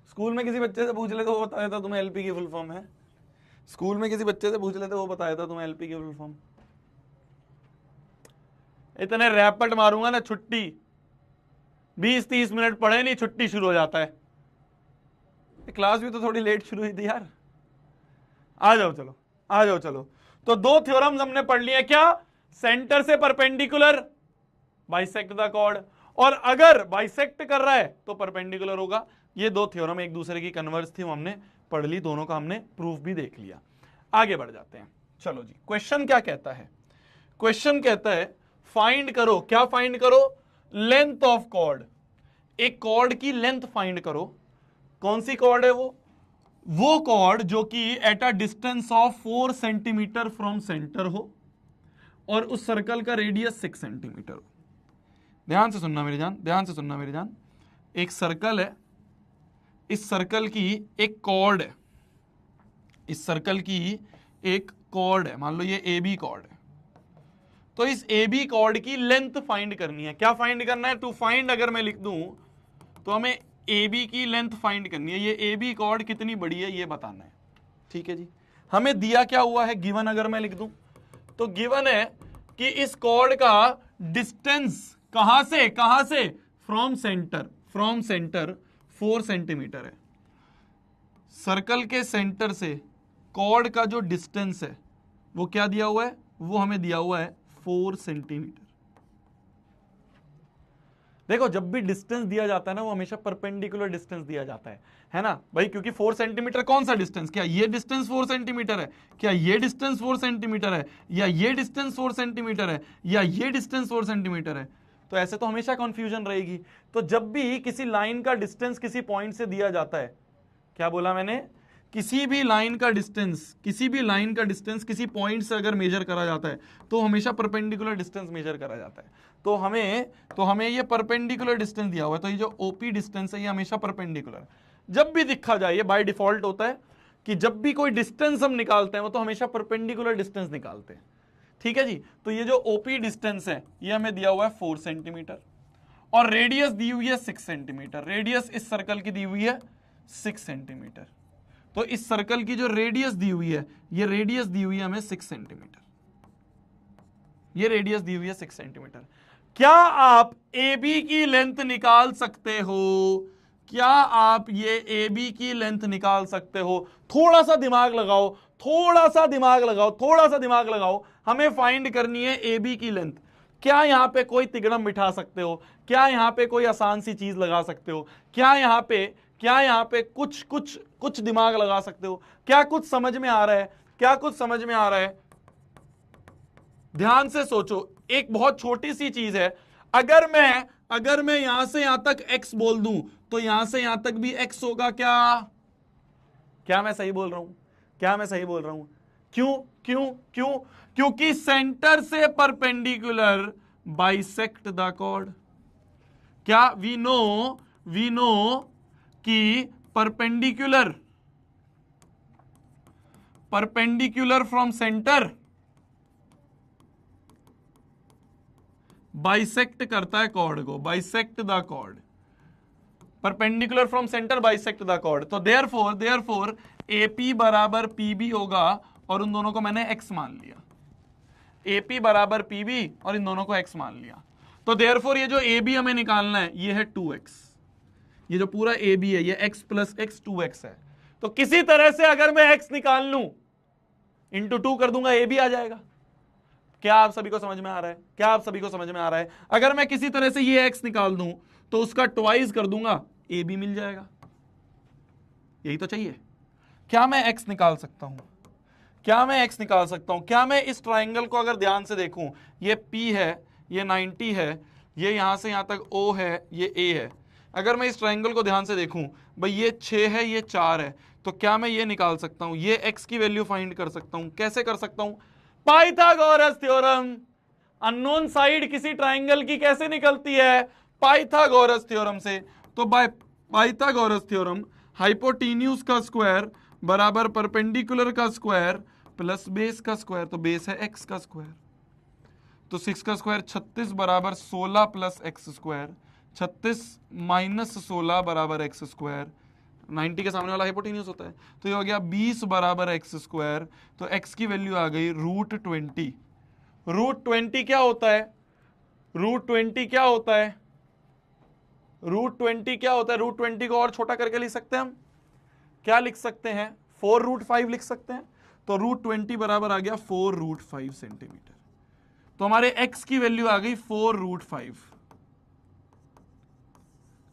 स्कूल में किसी बच्चे से पूछ लेते वो बता देता तुम्हें एलपी की फुल फॉर्म है। स्कूल में किसी बच्चे से पूछ लेते वो बता देता तुम्हें एलपी की फुल फॉर्म। इतने रैपट मारूंगा ना, छुट्टी 20-30 मिनट पढ़े नहीं, छुट्टी शुरू हो जाता है। क्लास भी तो थोड़ी लेट शुरू हुई थी यार। आ जाओ चलो। तो 2 थ्योरम्स हमने पढ़ लिए। क्या? सेंटर से परपेंडिकुलर बाइसेक्ट द कॉर्ड, और अगर बाइसेक्ट कर रहा है तो परपेंडिकुलर होगा। ये 2 थ्योरम एक दूसरे की कन्वर्स थी, वो हमने पढ़ ली, दोनों का हमने प्रूफ भी देख लिया। आगे बढ़ जाते हैं। चलो जी, क्वेश्चन क्या कहता है? क्वेश्चन कहता है फाइंड करो, क्या फाइंड करो? Length of chord. एक कॉर्ड की लेंथ फाइंड करो। कौन सी कॉर्ड है वो कॉर्ड जो कि at a distance of 4 centimetre from centre हो, और उस सर्कल का रेडियस 6 सेंटीमीटर हो। ध्यान से सुनना मेरी जान, एक सर्कल है, इस सर्कल की एक कॉर्ड है, मान लो ये ए बी कॉर्ड है। तो इस ए बी कॉर्ड की लेंथ फाइंड करनी है। क्या फाइंड करना है? टू फाइंड अगर मैं लिख दूं तो हमें ए बी की लेंथ फाइंड करनी है। ये ए बी कॉर्ड कितनी बड़ी है ये बताना है। ठीक है जी। हमें दिया क्या हुआ है? गिवन अगर मैं लिख दूं तो गिवन है कि इस कॉर्ड का डिस्टेंस कहां से फ्रॉम सेंटर 4 सेंटीमीटर है। सर्कल के सेंटर से कॉर्ड का जो डिस्टेंस है वो क्या दिया हुआ है? वो हमें दिया हुआ है 4 सेंटीमीटर। देखो जब भी डिस्टेंस दिया जाता है ना, वो हमेशा परपेंडिकुलर डिस्टेंस दिया जाता है ना भाई, क्योंकि 4 सेंटीमीटर कौन सा डिस्टेंस? क्या ये डिस्टेंस 4 सेंटीमीटर है? क्या ये डिस्टेंस 4 सेंटीमीटर है? या ये डिस्टेंस 4 सेंटीमीटर है? या ये डिस्टेंस 4 सेंटीमीटर है? तो ऐसे तो हमेशा कंफ्यूजन रहेगी। तो जब भी किसी लाइन का डिस्टेंस किसी पॉइंट से दिया जाता है, क्या बोला मैंने? किसी भी लाइन का डिस्टेंस किसी पॉइंट से अगर मेजर करा जाता है तो हमेशा परपेंडिकुलर डिस्टेंस मेजर करा जाता है। तो हमें ये परपेंडिकुलर डिस्टेंस दिया हुआ है, तो ये जो ओपी डिस्टेंस है ये हमेशा परपेंडिकुलर जब भी दिखा जाए, ये बाय डिफॉल्ट होता है कि जब भी कोई डिस्टेंस हम निकालते हैं वो तो हमेशा परपेंडिकुलर डिस्टेंस निकालते हैं। ठीक है जी। तो ये जो ओपी डिस्टेंस है ये हमें दिया हुआ है 4 सेंटीमीटर, और रेडियस दी हुई है 6 सेंटीमीटर। रेडियस इस सर्कल की दी हुई है 6 सेंटीमीटर। तो इस सर्कल की जो रेडियस दी हुई है, ये रेडियस दी हुई है हमें 6 सेंटीमीटर, ये रेडियस दी हुई है 6 सेंटीमीटर। क्या आप ए बी की लेंथ निकाल सकते हो? क्या आप ये ए बी की लेंथ निकाल सकते हो? थोड़ा सा दिमाग लगाओ, थोड़ा सा दिमाग लगाओ, थोड़ा सा दिमाग लगाओ। हमें फाइंड करनी है ए बी की लेंथ। क्या यहां पे कोई तिगड़म बिठा सकते हो? क्या यहां पे कोई आसान सी चीज लगा सकते हो? क्या यहां पे कुछ दिमाग लगा सकते हो? क्या कुछ समझ में आ रहा है? क्या कुछ समझ में आ रहा है? ध्यान से सोचो, एक बहुत छोटी सी चीज है। अगर मैं यहां से यहां तक x बोल दूं तो यहां से यहां तक भी x होगा क्या? क्या मैं सही बोल रहा हूं? क्या मैं सही बोल रहा हूं? क्यों क्यों क्यों? क्योंकि सेंटर से परपेंडिकुलर बाइसेक्ट द कॉर्ड। क्या वी नो कि परपेंडिकुलर फ्रॉम सेंटर बाइसेक्ट करता है कॉर्ड को, bisect the chord. Perpendicular from centre bisect the chord. तो देयरफॉर AP बराबर PB होगा, और उन दोनों को मैंने x मान लिया। AP बराबर PB और इन दोनों को x मान लिया। तो देयरफॉर ये जो AB हमें निकालना है ये है 2x। ये जो पूरा AB है ये x प्लस x 2x है। तो किसी तरह से अगर मैं x निकाल लूं, इंटू 2 कर दूंगा, AB आ जाएगा। क्या आप सभी को समझ में आ रहा है? क्या आप सभी को समझ में आ रहा है? अगर मैं किसी तरह से ये x निकाल दूं तो उसका ट्वाइस कर दूंगा, AB मिल जाएगा। यही तो चाहिए। क्या मैं x निकाल सकता हूं? क्या मैं x निकाल सकता हूं? क्या मैं इस ट्राइंगल को अगर ध्यान से देखूं, ये P है, ये 90 है, ये यहां से यहां तक O है, ये A है। अगर मैं इस ट्राइंगल को ध्यान से देखूं, भाई ये 6 है, ये 4 है, तो क्या मैं ये निकाल सकता हूं? ये x की वैल्यू फाइंड कर सकता हूं। कैसे कर सकता हूं? Pythagoras theorem. अननोन साइड किसी ट्राइंगल की कैसे निकलती है? पाइथागोरस थ्योरम से। तो बाय पाइथागोरस थ्योरम, हाइपोटेन्यूज का स्क्वायर बराबर परपेंडिकुलर का स्क्वायर प्लस बेस का स्क्वायर। तो बेस है x का स्क्वायर, तो 6 का स्क्वायर 36 बराबर 16 प्लस एक्स स्क्वायर। 36 माइनस 16 बराबर एक्स स्क्वायर। 90 के सामने वाला हाइपोटेन्यूज होता है, तो ये हो गया 20 बराबर एक्स स्क्वायर। तो x की वैल्यू आ गई √20। √20 क्या होता है? √20 क्या होता है? √20 क्या होता है? √20 को और छोटा करके लिख सकते हैं हम। क्या लिख सकते हैं? 4√5 लिख सकते हैं। तो √20 बराबर आ गया 4√5 सेंटीमीटर। तो हमारे x की वैल्यू आ गई 4√5।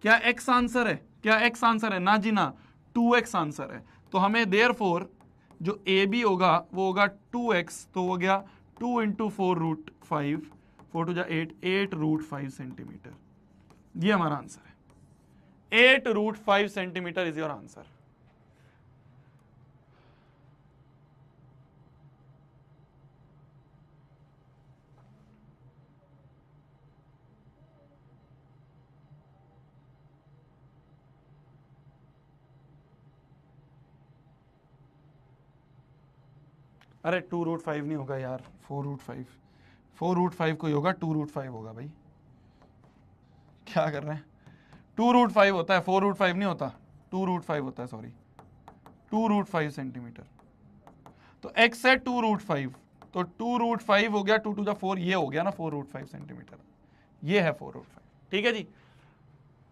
क्या x आंसर है? क्या x आंसर है? ना जी ना, 2x आंसर है। तो हमें देयरफॉर जो AB होगा वो होगा 2x। तो हो गया 2 × 4√5, 4 2 8, 8√5 सेंटीमीटर। ये हमारा आंसर है। 8√5 सेंटीमीटर इज योर आंसर। अरे 2√5 नहीं होगा यार, 4√5। 4√5 कोई होगा, 2√5 होगा भाई। क्या कर रहे हैं? 2√5 होता है, 4√5 नहीं होता। 2√5 होता है, सॉरी, 2√5 सेंटीमीटर। तो x है 2√5, तो 2√5 हो गया, 2 2 4, ये हो गया ना 4√5 सेंटीमीटर। ये है 4√5। ठीक है जी,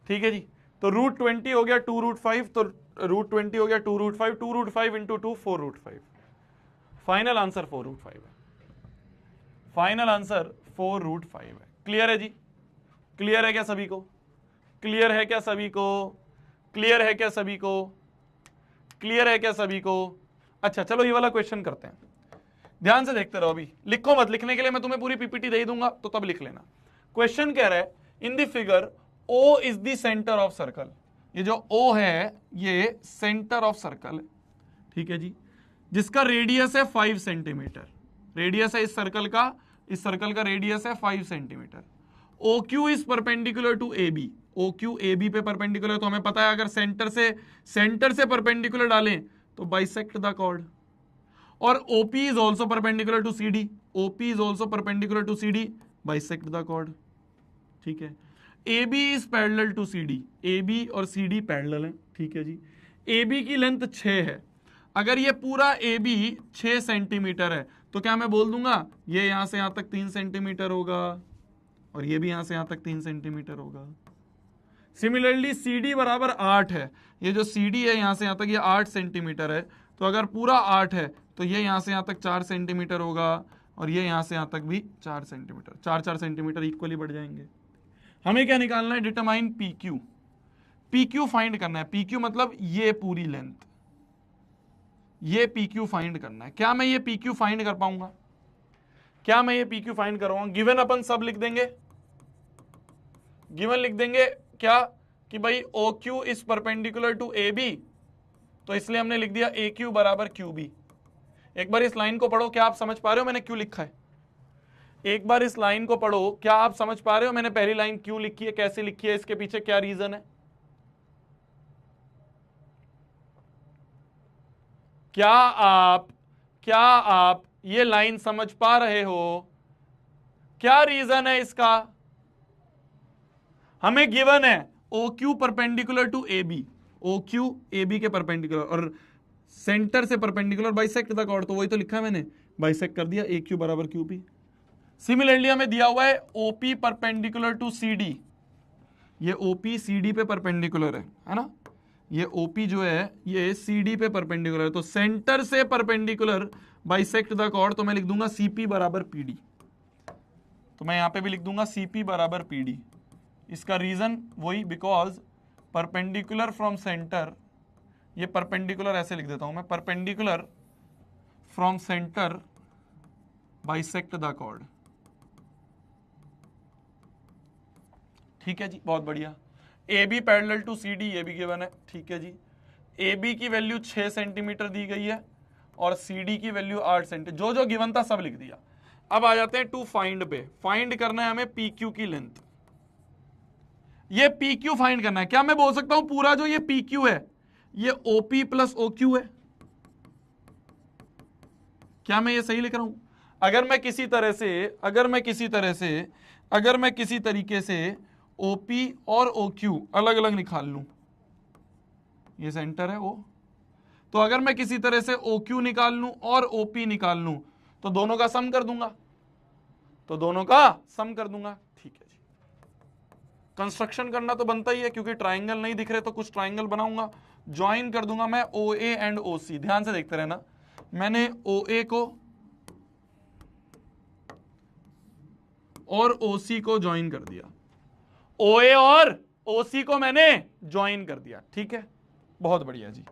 ठीक है जी। तो √20 हो गया 2√5, तो √20 हो गया 2√5, 2√5 × 2 4√5। फाइनल आंसर 4√5 है। फाइनल आंसर 4√5 है। क्लियर है जी? क्लियर है क्या सभी को? क्लियर है क्या सभी को? क्लियर है क्या सभी को? क्लियर है क्या सभी को? अच्छा चलो ये वाला क्वेश्चन करते हैं। ध्यान से देखते रहो, अभी लिखो मत। लिखने के लिए मैं तुम्हें पूरी पीपीटी दे दूंगा, तो तब लिख लेना। क्वेश्चन कह रहा है in the figure O is the centre of circle. ये जो O है ये सेंटर ऑफ सर्कल है, ठीक है जी, जिसका रेडियस है 5 सेंटीमीटर। रेडियस है इस सर्कल का रेडियस है 5 centimetre. OQ is perpendicular to AB। OQ AB पे परपेंडिकुलर, तो हमें पता है अगर सेंटर से परपेंडिकुलर डालें तो बाइसेक्ट द कॉर्ड। और OP is also perpendicular to CD। OP is also perpendicular to CD, bisect the chord. ठीक है। AB is parallel to CD। AB और CD पैरेलल है, ठीक है जी। ए बी की लेंथ 6 है, अगर ये पूरा ए बी 6 सेंटीमीटर है तो क्या मैं बोल दूंगा ये यहां से यहां तक 3 सेंटीमीटर होगा और ये भी यहां से यहां तक 3 सेंटीमीटर होगा। सिमिलरली सी डी बराबर 8 है, ये जो सी डी है यहां से यहां तक ये 8 सेंटीमीटर है, तो अगर पूरा 8 है तो ये यहां से यहां तक 4 सेंटीमीटर होगा और ये यहां से यहां तक भी 4 सेंटीमीटर, 4 सेंटीमीटर इक्वली बढ़ जाएंगे। हमें क्या निकालना है, determine P Q. P Q find करना है, पी क्यू मतलब ये पूरी लेंथ, ये पी क्यू फाइंड करना है। क्या मैं ये पी क्यू फाइंड कर पाऊंगा, क्या मैं ये पी क्यू फाइंड करूंगा? गिवन अपन सब लिख देंगे, गिवन लिख देंगे क्या कि भाई O Q is perpendicular to A B, तो इसलिए हमने लिख दिया ए क्यू बराबर क्यू बी। एक बार इस लाइन को पढ़ो, क्या आप समझ पा रहे हो मैंने क्यों लिखा है? एक बार इस लाइन को पढ़ो, क्या आप समझ पा रहे हो मैंने पहली लाइन क्यों लिखी है, कैसे लिखी है, इसके पीछे क्या रीजन है? क्या आप ये लाइन समझ पा रहे हो? क्या रीजन है इसका? हमें गिवन है O Q perpendicular to A B, O Q A B के परपेंडिकुलर और सेंटर से परपेंडिकुलर बाइसेक्ट द कॉर्ड, तो वही तो लिखा है मैंने, बाइसेक्ट कर दिया ए क्यू बराबर क्यू पी। सिमिलरली हमें दिया हुआ है OP perpendicular to C D, ये ओपी सी डी पे परपेंडिकुलर है ना, ये ओपी जो है ये सी डी पे परपेंडिकुलर है, तो सेंटर से परपेंडिकुलर बाइसेक्ट द कॉर्ड, तो मैं लिख दूंगा सीपी बराबर पीडी, तो मैं यहां पे भी लिख दूंगा सीपी बराबर पीडी। इसका रीजन वही, बिकॉज परपेंडिकुलर फ्रॉम सेंटर, ये परपेंडिकुलर ऐसे लिख देता हूं मैं, perpendicular from centre bisect the chord. ठीक है जी, बहुत बढ़िया। A B parallel to C D, ये भी गिवन है, ठीक है जी। ए बी की वैल्यू 6 सेंटीमीटर दी गई है और सी डी की वैल्यू 8 सेंटीमीटर, जो जो गिवन था सब लिख दिया। अब आ जाते हैं टू फाइंड पे, फाइंड करना है हमें पी क्यू की लेंथ। ये पी क्यू फाइंड करना है, क्या मैं बोल सकता हूं पूरा जो ये पी क्यू है ये ओपी प्लस ओ क्यू है? क्या मैं ये सही लिख रहा हूं? अगर मैं किसी तरीके से ओपी और ओ क्यू अलग अलग निकाल लूं, ये सेंटर है ओ, तो अगर मैं किसी तरह से ओ क्यू निकाल लूं और ओपी निकाल लूं तो दोनों का सम कर दूंगा, ठीक है जी। कंस्ट्रक्शन करना तो बनता ही है, क्योंकि ट्राइंगल नहीं दिख रहे तो कुछ ट्राइंगल बनाऊंगा, ज्वाइन कर दूंगा मैं ओ ए एंड ओ सी। ध्यान से देखते रहना, मैंने ओ ए को और ओ सी को ज्वाइन कर दिया, ओ ए और ओ सी को मैंने ज्वाइन कर दिया, ठीक है, बहुत बढ़िया जी।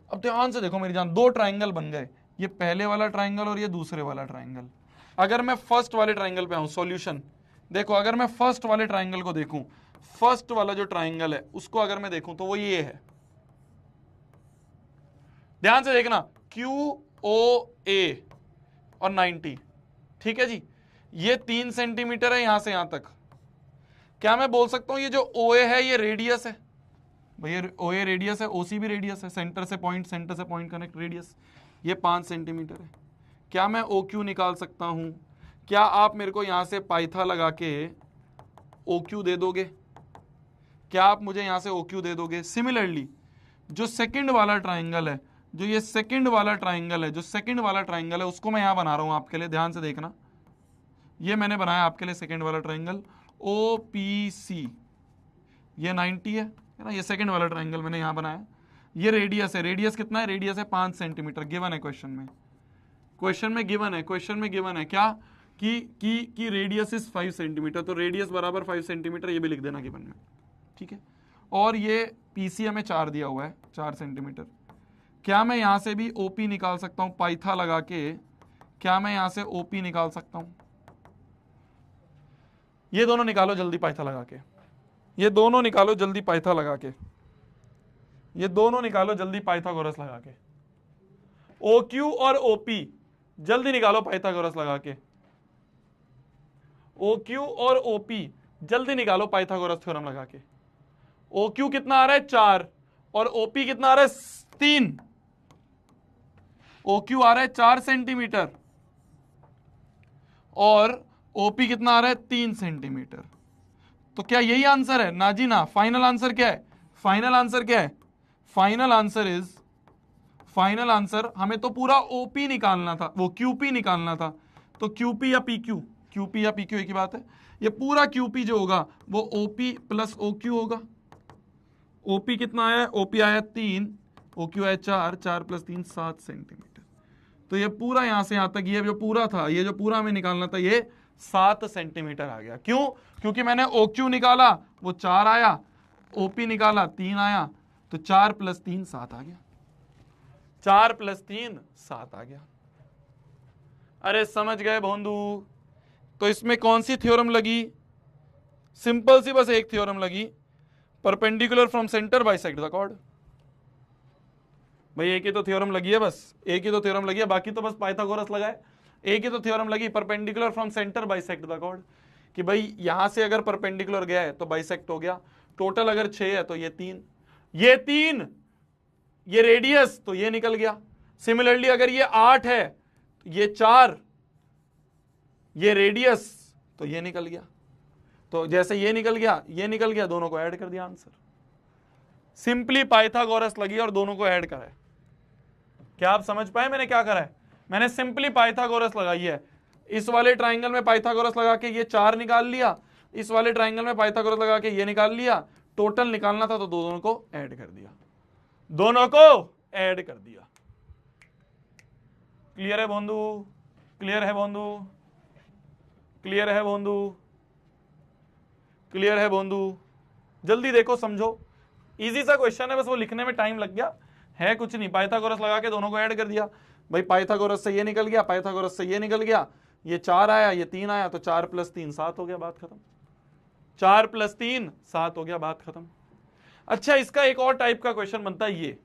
अब ध्यान से देखो मेरी जान, दो ट्राइंगल बन गए, ये पहले वाला ट्राइंगल और ये दूसरे वाला ट्राइंगल। अगर मैं फर्स्ट वाले ट्राइंगल पे आऊं, सॉल्यूशन देखो, अगर मैं फर्स्ट वाले ट्राइंगल को देखूं, फर्स्ट वाला जो ट्राइंगल है उसको अगर मैं देखूं तो वो ये है, ध्यान से देखना, क्यू ओ ए और 90, ठीक है जी। ये 3 सेंटीमीटर है यहां से यहां तक। क्या मैं बोल सकता हूं ये जो ओ ए है ये रेडियस है? भैया ओ ए रेडियस है, ओसी भी रेडियस है, सेंटर से पॉइंट कनेक्ट रेडियस, ये 5 सेंटीमीटर है। क्या मैं ओ क्यू निकाल सकता हूं? क्या आप मेरे को यहां से पाइथा लगा के ओ क्यू दे दोगे? क्या आप मुझे यहां से ओ क्यू दे दोगे? सिमिलरली जो सेकंड वाला ट्राइंगल है, जो ये सेकंड वाला ट्राइंगल है, उसको मैं यहां बना रहा हूं आपके लिए, ध्यान से देखना, ये मैंने बनाया आपके लिए सेकंड वाला ट्राइंगल ओ पी सी, ये 90 है ना, ये सेकंड वाला ट्राइंगल मैंने यहां बनाया, ये रेडियस है, रेडियस कितना है? रेडियस है 5 सेंटीमीटर, गिवन है क्वेश्चन में गिवन है क्या कि रेडियस इज 5 सेंटीमीटर, तो रेडियस बराबर 5 सेंटीमीटर, ये भी लिख देना गिवन में, ठीक है। और ये पीसी हमें 4 दिया हुआ है, 4 सेंटीमीटर। क्या मैं यहां से भी ओपी निकाल सकता हूं पाइथा लगा के? क्या मैं यहां से ओपी निकाल सकता हूं? ये दोनों निकालो जल्दी पाइथा लगा के, ये दोनों निकालो जल्दी पाइथागोरस लगा के, ओ क्यू और ओपी जल्दी निकालो पाइथागोरस लगा के, ओ क्यू और ओपी जल्दी निकालो पाइथागोरस थ्योरम लगा के। ओ क्यू कितना आ रहा है? 4 और ओपी कितना आ रहा है? 3। ओ क्यू आ रहा है 4 सेंटीमीटर और ओपी कितना आ रहा है? 3 तो क्या यही आंसर है? ना जी ना। फाइनल आंसर क्या है? फाइनल आंसर हमें तो पूरा ओपी निकालना था, वो क्यूपी निकालना था। तो क्यूपी या पीक्यू, क्यूपी या पीक्यू एक ही बात है। ये पूरा क्यूपी जो होगा वो ओपी प्लस ओक्यू होगा। ओपी कितना आया? ओपी आया 3, ओक्यू आया 4, 4 + 3 7 सेंटीमीटर। तो ये पूरा यहां से यहां तक ये जो पूरा था, ये जो पूरा हमें निकालना था, ये 7 सेंटीमीटर आ गया। क्यों? क्योंकि मैंने ओक्यू निकाला वो 4 आया, ओपी निकाला 3 आया, तो 4 + 3 7 आ गया। 4 + 3 7 आ गया। अरे समझ गए बंधु? तो इसमें कौन सी थ्योरम लगी? सिंपल सी बस एक थ्योरम लगी, perpendicular from centre bisect the chord. भाई एक ही तो थ्योरम लगी है, बस एक ही तो थ्योरम लगी है, बाकी तो बस पाइथागोरस लगाए। एक ही तो थ्योरम लगी, perpendicular from centre bisect the chord, कि भाई यहां से अगर परपेंडिकुलर गया है तो बाइसेक्ट हो गया। टोटल अगर 6 है तो ये 3, ये 3, ये रेडियस तो ये निकल गया। सिमिलरली अगर ये 8 है तो ये 4, ये रेडियस तो ये निकल गया। तो जैसे ये निकल गया, दोनों को ऐड कर दिया आंसर। सिंपली पाइथागोरस लगी और दोनों को ऐड करा है। क्या आप समझ पाए मैंने क्या करा है? मैंने सिंपली पाइथागोरस लगाई है। इस वाले ट्राइंगल में पाइथागोरस लगा के ये 4 निकाल लिया, इस वाले ट्राइंगल में पाइथागोरस लगा के ये निकाल लिया। टोटल निकालना था तो दोनों को ऐड कर दिया, दोनों को ऐड कर दिया। क्लियर है बंधु? क्लियर है बंधु? क्लियर है बंधु? क्लियर है बंधु? जल्दी देखो, समझो। इजी सा क्वेश्चन है, बस वो लिखने में टाइम लग गया, है कुछ नहीं। पाइथागोरस लगा के दोनों को ऐड कर दिया। भाई पाइथागोरस से ये निकल गया, पाइथागोरस से ये निकल गया, ये 4 आया, ये 3 आया, तो 4 + 3 7 हो गया, बात खत्म। 4 + 3 7 हो गया, बात खत्म। अच्छा, इसका एक और टाइप का क्वेश्चन बनता है, ये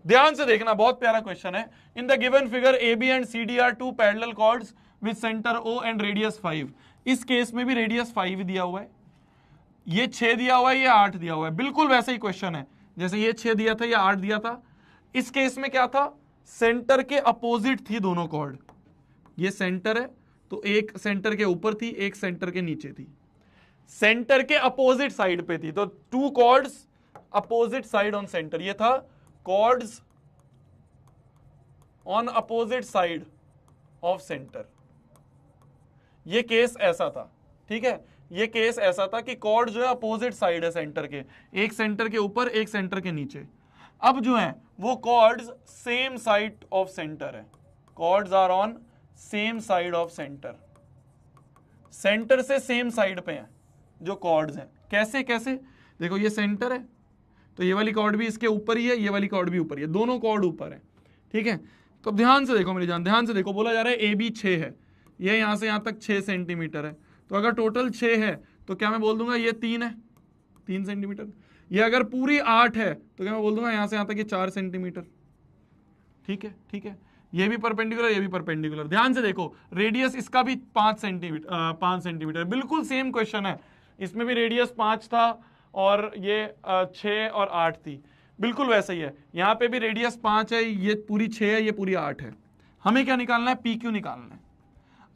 ध्यान से देखना, बहुत प्यारा क्वेश्चन है। In the given figure A B and C D are 2 parallel chords with centre O and radius 5। इस केस में भी रेडियस 5 दिया हुआ है, ये 6 दिया हुआ है, ये 8 दिया हुआ है। बिल्कुल वैसे ही क्वेश्चन है, जैसे ये 6 दिया था, ये 8 दिया था। इस केस में क्या था? सेंटर के अपोजिट थी दोनों कॉर्ड। ये सेंटर है तो एक सेंटर के ऊपर थी, एक सेंटर के नीचे थी, सेंटर के अपोजिट साइड पे थी। तो 2 chords opposite side on centre, ये था chords on opposite side of centre. ये केस ऐसा था, ठीक है, ये केस ऐसा था कि कॉर्ड जो है अपोजिट साइड है सेंटर के, एक सेंटर के ऊपर एक सेंटर के नीचे। अब जो है वो chords same side of centre है, chords are on same side of centre, centre से सेम साइड पे हैं जो कॉर्ड्स हैं। कैसे कैसे? देखो ये सेंटर है तो ये वाली कॉर्ड भी इसके ऊपर ही है, ये वाली कॉर्ड भी ऊपर ही है, दोनों कॉर्ड ऊपर है, ठीक है। तो ध्यान से देखो मेरी जान, ध्यान से देखो, बोला जा रहा है ए बी 6 है, ये यहां से यहां तक 6 सेंटीमीटर है। तो अगर टोटल 6 है तो क्या मैं बोल दूंगा ये 3 है, 3 सेंटीमीटर। ये अगर पूरी 8 है तो क्या मैं बोल दूंगा यहां से यहां तक ये 4 सेंटीमीटर, ठीक है, ठीक है। ये भी परपेंडिकुलर, ये भी परपेंडिकुलर। ध्यान से देखो, रेडियस इसका भी 5 सेंटीमीटर, बिल्कुल सेम क्वेश्चन है। इसमें भी रेडियस 5 था और ये 6 और 8 थी, बिल्कुल वैसा ही है। यहां पे भी रेडियस 5 है, ये पूरी 6 है, ये पूरी 8 है। हमें क्या निकालना है? पी क्यू निकालना है।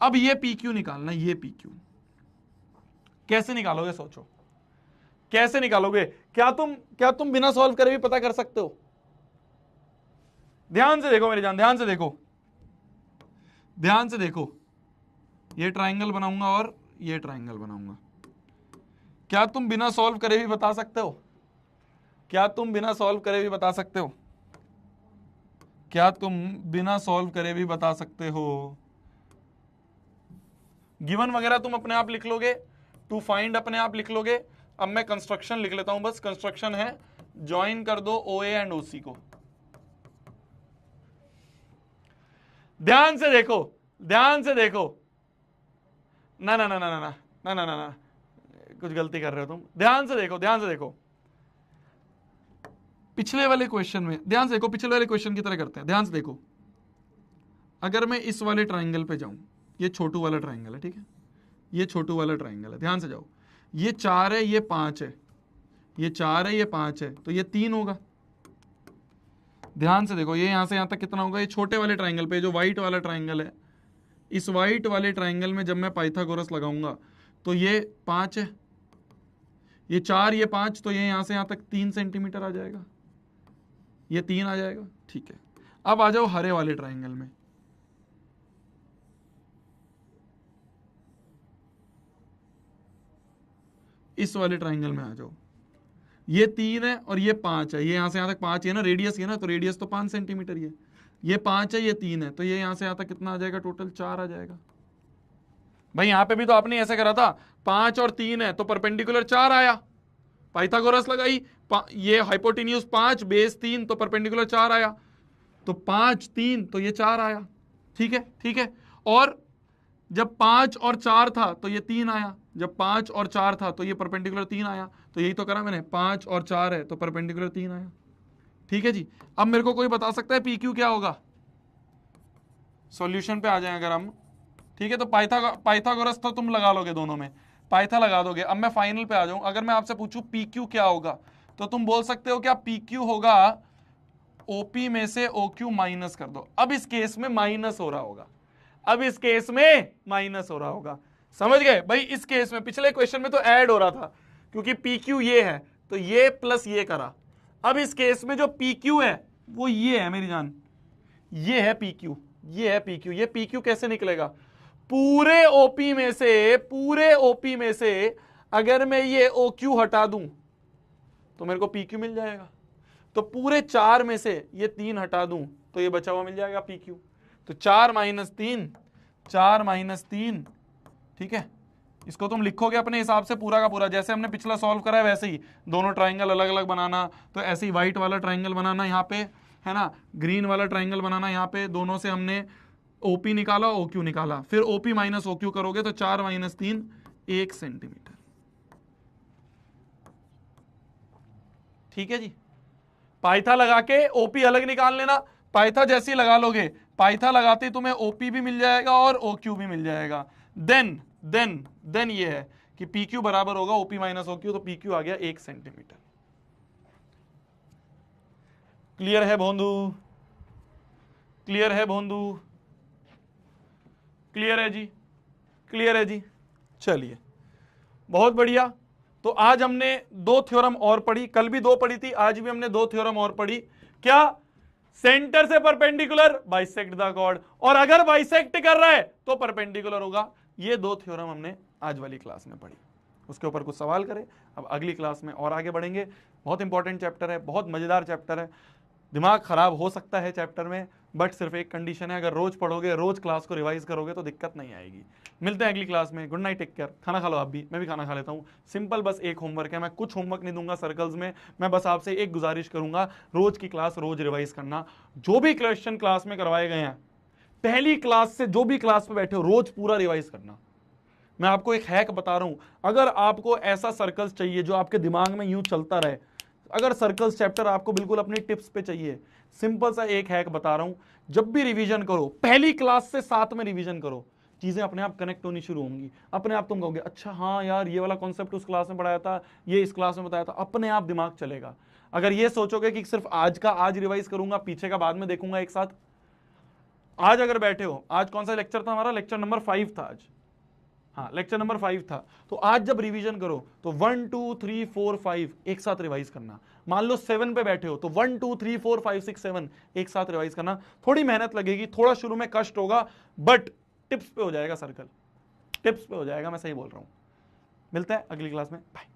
अब ये पी क्यू निकालना है, ये पी क्यू कैसे निकालोगे? सोचो कैसे निकालोगे? क्या तुम बिना सॉल्व करे भी पता कर सकते हो? ध्यान से देखो मेरी जान, ध्यान से देखो, ध्यान से देखो। ये ट्राइंगल बनाऊंगा और ये ट्राइंगल बनाऊंगा। क्या तुम बिना सॉल्व करे भी बता सकते हो? क्या तुम बिना सॉल्व करे भी बता सकते हो? क्या तुम बिना सॉल्व करे भी बता सकते हो? गिवन वगैरह तुम अपने आप लिख लोगे, टू फाइंड अपने आप लिख लोगे। अब मैं कंस्ट्रक्शन लिख लेता हूं, बस कंस्ट्रक्शन है, ज्वाइन कर दो ओ ए एंड ओसी को। ध्यान से देखो, ध्यान से देखो, ना ना ना ना ना ना ना ना ना, कुछ गलती कर रहे हो तुम। ध्यान से देखो, ध्यान से देखो, पिछले वाले क्वेश्चन में ध्यान से देखो, पिछले वाले क्वेश्चन की तरह करते हैं। ध्यान से देखो, अगर मैं इस वाले ट्राइंगल पे जाऊं, ये छोटू वाला ट्राइंगल है, ठीक है, ये छोटू वाला ट्राइंगल है। ध्यान से जाओ, ये 4 है, ये 5 है, ये 4 है, ये 5 है, तो ये 3 होगा। ध्यान से देखो, ये यहां से यहां तक कितना होगा? ये छोटे वाले ट्राइंगल पे जो व्हाइट वाला ट्राइंगल है, इस व्हाइट वाले ट्राइंगल में जब मैं पाइथागोरस लगाऊंगा तो ये 5 है, ये 4, ये 5, तो ये यहां से यहां तक 3 सेंटीमीटर आ जाएगा। ये 3 आ जाएगा, ठीक है। अब आ जाओ हरे वाले ट्राइंगल में, इस वाले ट्राइंगल में आ जाओ। ये 3 है और ये 5 है, ये यहां से यहां तक 5 है ना, रेडियस है ना, तो रेडियस तो 5 सेंटीमीटर ही है। ये 5 है, ये 3 है, तो ये यहां से यहां तक कितना आ जाएगा, टोटल 4 आ जाएगा। भाई यहां पे भी तो आपने ऐसे करा था, 5 और 3 है तो परपेंडिकुलर 4 आया, पाइथागोरस लगाई, ये हाइपोटेन्यूज 5 बेस 3 तो परपेंडिकुलर 4 आया, तो 5 3 तो ये 4 आया, ठीक है, ठीक है। और जब 5 और 4 था तो ये 3 आया, जब 5 और 4 था तो ये परपेंडिकुलर 3 आया, तो यही तो करा मैंने, 5 और 4 है तो परपेंडिकुलर 3 आया, ठीक है जी। अब मेरे को कोई बता सकता है पी क्यू क्या होगा? सॉल्यूशन पे आ जाए अगर हम, ठीक है, तो पाइथागोरस तो तुम लगा लोगे दोनों में, पाइथा लगा दोगे। अब मैं फाइनल पे आ जाऊं, अगर मैं आपसे पूछूं पी क्यू क्या होगा, तो तुम बोल सकते हो क्या पी क्यू होगा ओपी में से ओ क्यू माइनस कर दो। अब इस केस में माइनस हो रहा होगा, अब इस केस में माइनस हो रहा होगा, समझ गए भाई? इस केस में पिछले क्वेश्चन में तो ऐड हो रहा था, क्योंकि पी क्यू ये है तो ये प्लस ये करा। अब इस केस में जो पी क्यू है वो ये है मेरी जान, ये है पी क्यू, ये है पी क्यू। ये पी क्यू कैसे निकलेगा? पूरे ओपी में से, पूरे ओपी में से अगर मैं ये ओ क्यू हटा दूं तो मेरे को पी क्यू मिल जाएगा, तो पूरे 4 में से ये 3 हटा दूं तो ये बचा हुआ मिल जाएगा पी क्यू। तो 4 माइनस 3, 4 माइनस 3, ठीक है। इसको तुम लिखोगे अपने हिसाब से पूरा का पूरा, जैसे हमने पिछला सॉल्व करा है वैसे ही, दोनों ट्राइंगल अलग अलग बनाना, तो ऐसे ही व्हाइट वाला ट्राइंगल बनाना यहाँ पे, है ना, ग्रीन वाला ट्राइंगल बनाना यहाँ पे, दोनों से हमने ओपी निकाला, ओ क्यू निकाला, फिर ओपी माइनस ओ क्यू करोगे तो 4 माइनस 3 1 सेंटीमीटर, ठीक है जी। पाइथा लगा के ओपी अलग निकाल लेना, पाइथा जैसी लगा लोगे, पाइथा लगाते तुम्हें ओपी भी मिल जाएगा और ओ क्यू भी मिल जाएगा। देन ये है कि पी क्यू बराबर होगा ओपी माइनस ओ क्यू, तो पी क्यू आ गया 1 सेंटीमीटर। क्लियर है भोंदू? क्लियर है भोंदू? क्लियर है जी? क्लियर है जी? चलिए बहुत बढ़िया। तो आज हमने 2 थ्योरम और पढ़ी, कल भी 2 पढ़ी थी, आज भी हमने 2 थ्योरम और पढ़ी। क्या? सेंटर से परपेंडिकुलर बाइसेक्ट द कॉर्ड, और अगर बाइसेक्ट कर रहा है तो परपेंडिकुलर होगा। ये 2 थ्योरम हमने आज वाली क्लास में पढ़ी, उसके ऊपर कुछ सवाल करें। अब अगली क्लास में और आगे बढ़ेंगे। बहुत इंपॉर्टेंट चैप्टर है, बहुत मजेदार चैप्टर है, दिमाग खराब हो सकता है चैप्टर में, बट सिर्फ एक कंडीशन है, अगर रोज पढ़ोगे, रोज क्लास को रिवाइज करोगे तो दिक्कत नहीं आएगी। मिलते हैं अगली क्लास में। Good night, take care. खाना खा लो आप भी, मैं भी खाना खा लेता हूँ। सिंपल बस एक होमवर्क है, मैं कुछ होमवर्क नहीं दूंगा सर्कल्स में, मैं बस आपसे एक गुजारिश करूंगा, रोज की क्लास रोज रिवाइज करना। जो भी क्वेश्चन क्लास में करवाए गए हैं, पहली क्लास से जो भी क्लास में बैठे हो, रोज पूरा रिवाइज करना। मैं आपको एक हैक बता रहा हूं, अगर आपको ऐसा सर्कल्स चाहिए जो आपके दिमाग में यूं चलता रहे, अगर सर्कल्स चैप्टर आपको बिल्कुल अपनी टिप्स पे चाहिए, सिंपल सा एक हैक बता रहा हूं, जब भी रिवीजन करो, पहली क्लास से साथ में रिवीजन करो, चीजें अपने आप कनेक्ट होनी शुरू होंगी। अपने आप तुम कहोगे अच्छा हाँ यार, ये वाला कॉन्सेप्ट उस क्लास में पढ़ाया था, ये इस क्लास में बताया था, अपने आप दिमाग चलेगा। अगर ये सोचोगे कि सिर्फ आज का आज रिवाइज करूंगा, पीछे का बाद में देखूंगा एक साथ, आज अगर बैठे हो, आज कौन सा लेक्चर था हमारा? लेक्चर नंबर 5 था आज, हाँ लेक्चर नंबर 5 था। तो आज जब रिवीजन करो तो 1 2 3 4 5 एक साथ रिवाइज करना। मान लो 7 पे बैठे हो तो 1 2 3 4 5 6 7 एक साथ रिवाइज करना। थोड़ी मेहनत लगेगी, थोड़ा शुरू में कष्ट होगा, बट टिप्स पे हो जाएगा सर्कल, टिप्स पे हो जाएगा, मैं सही बोल रहा हूं। मिलते हैं अगली क्लास में, बाय।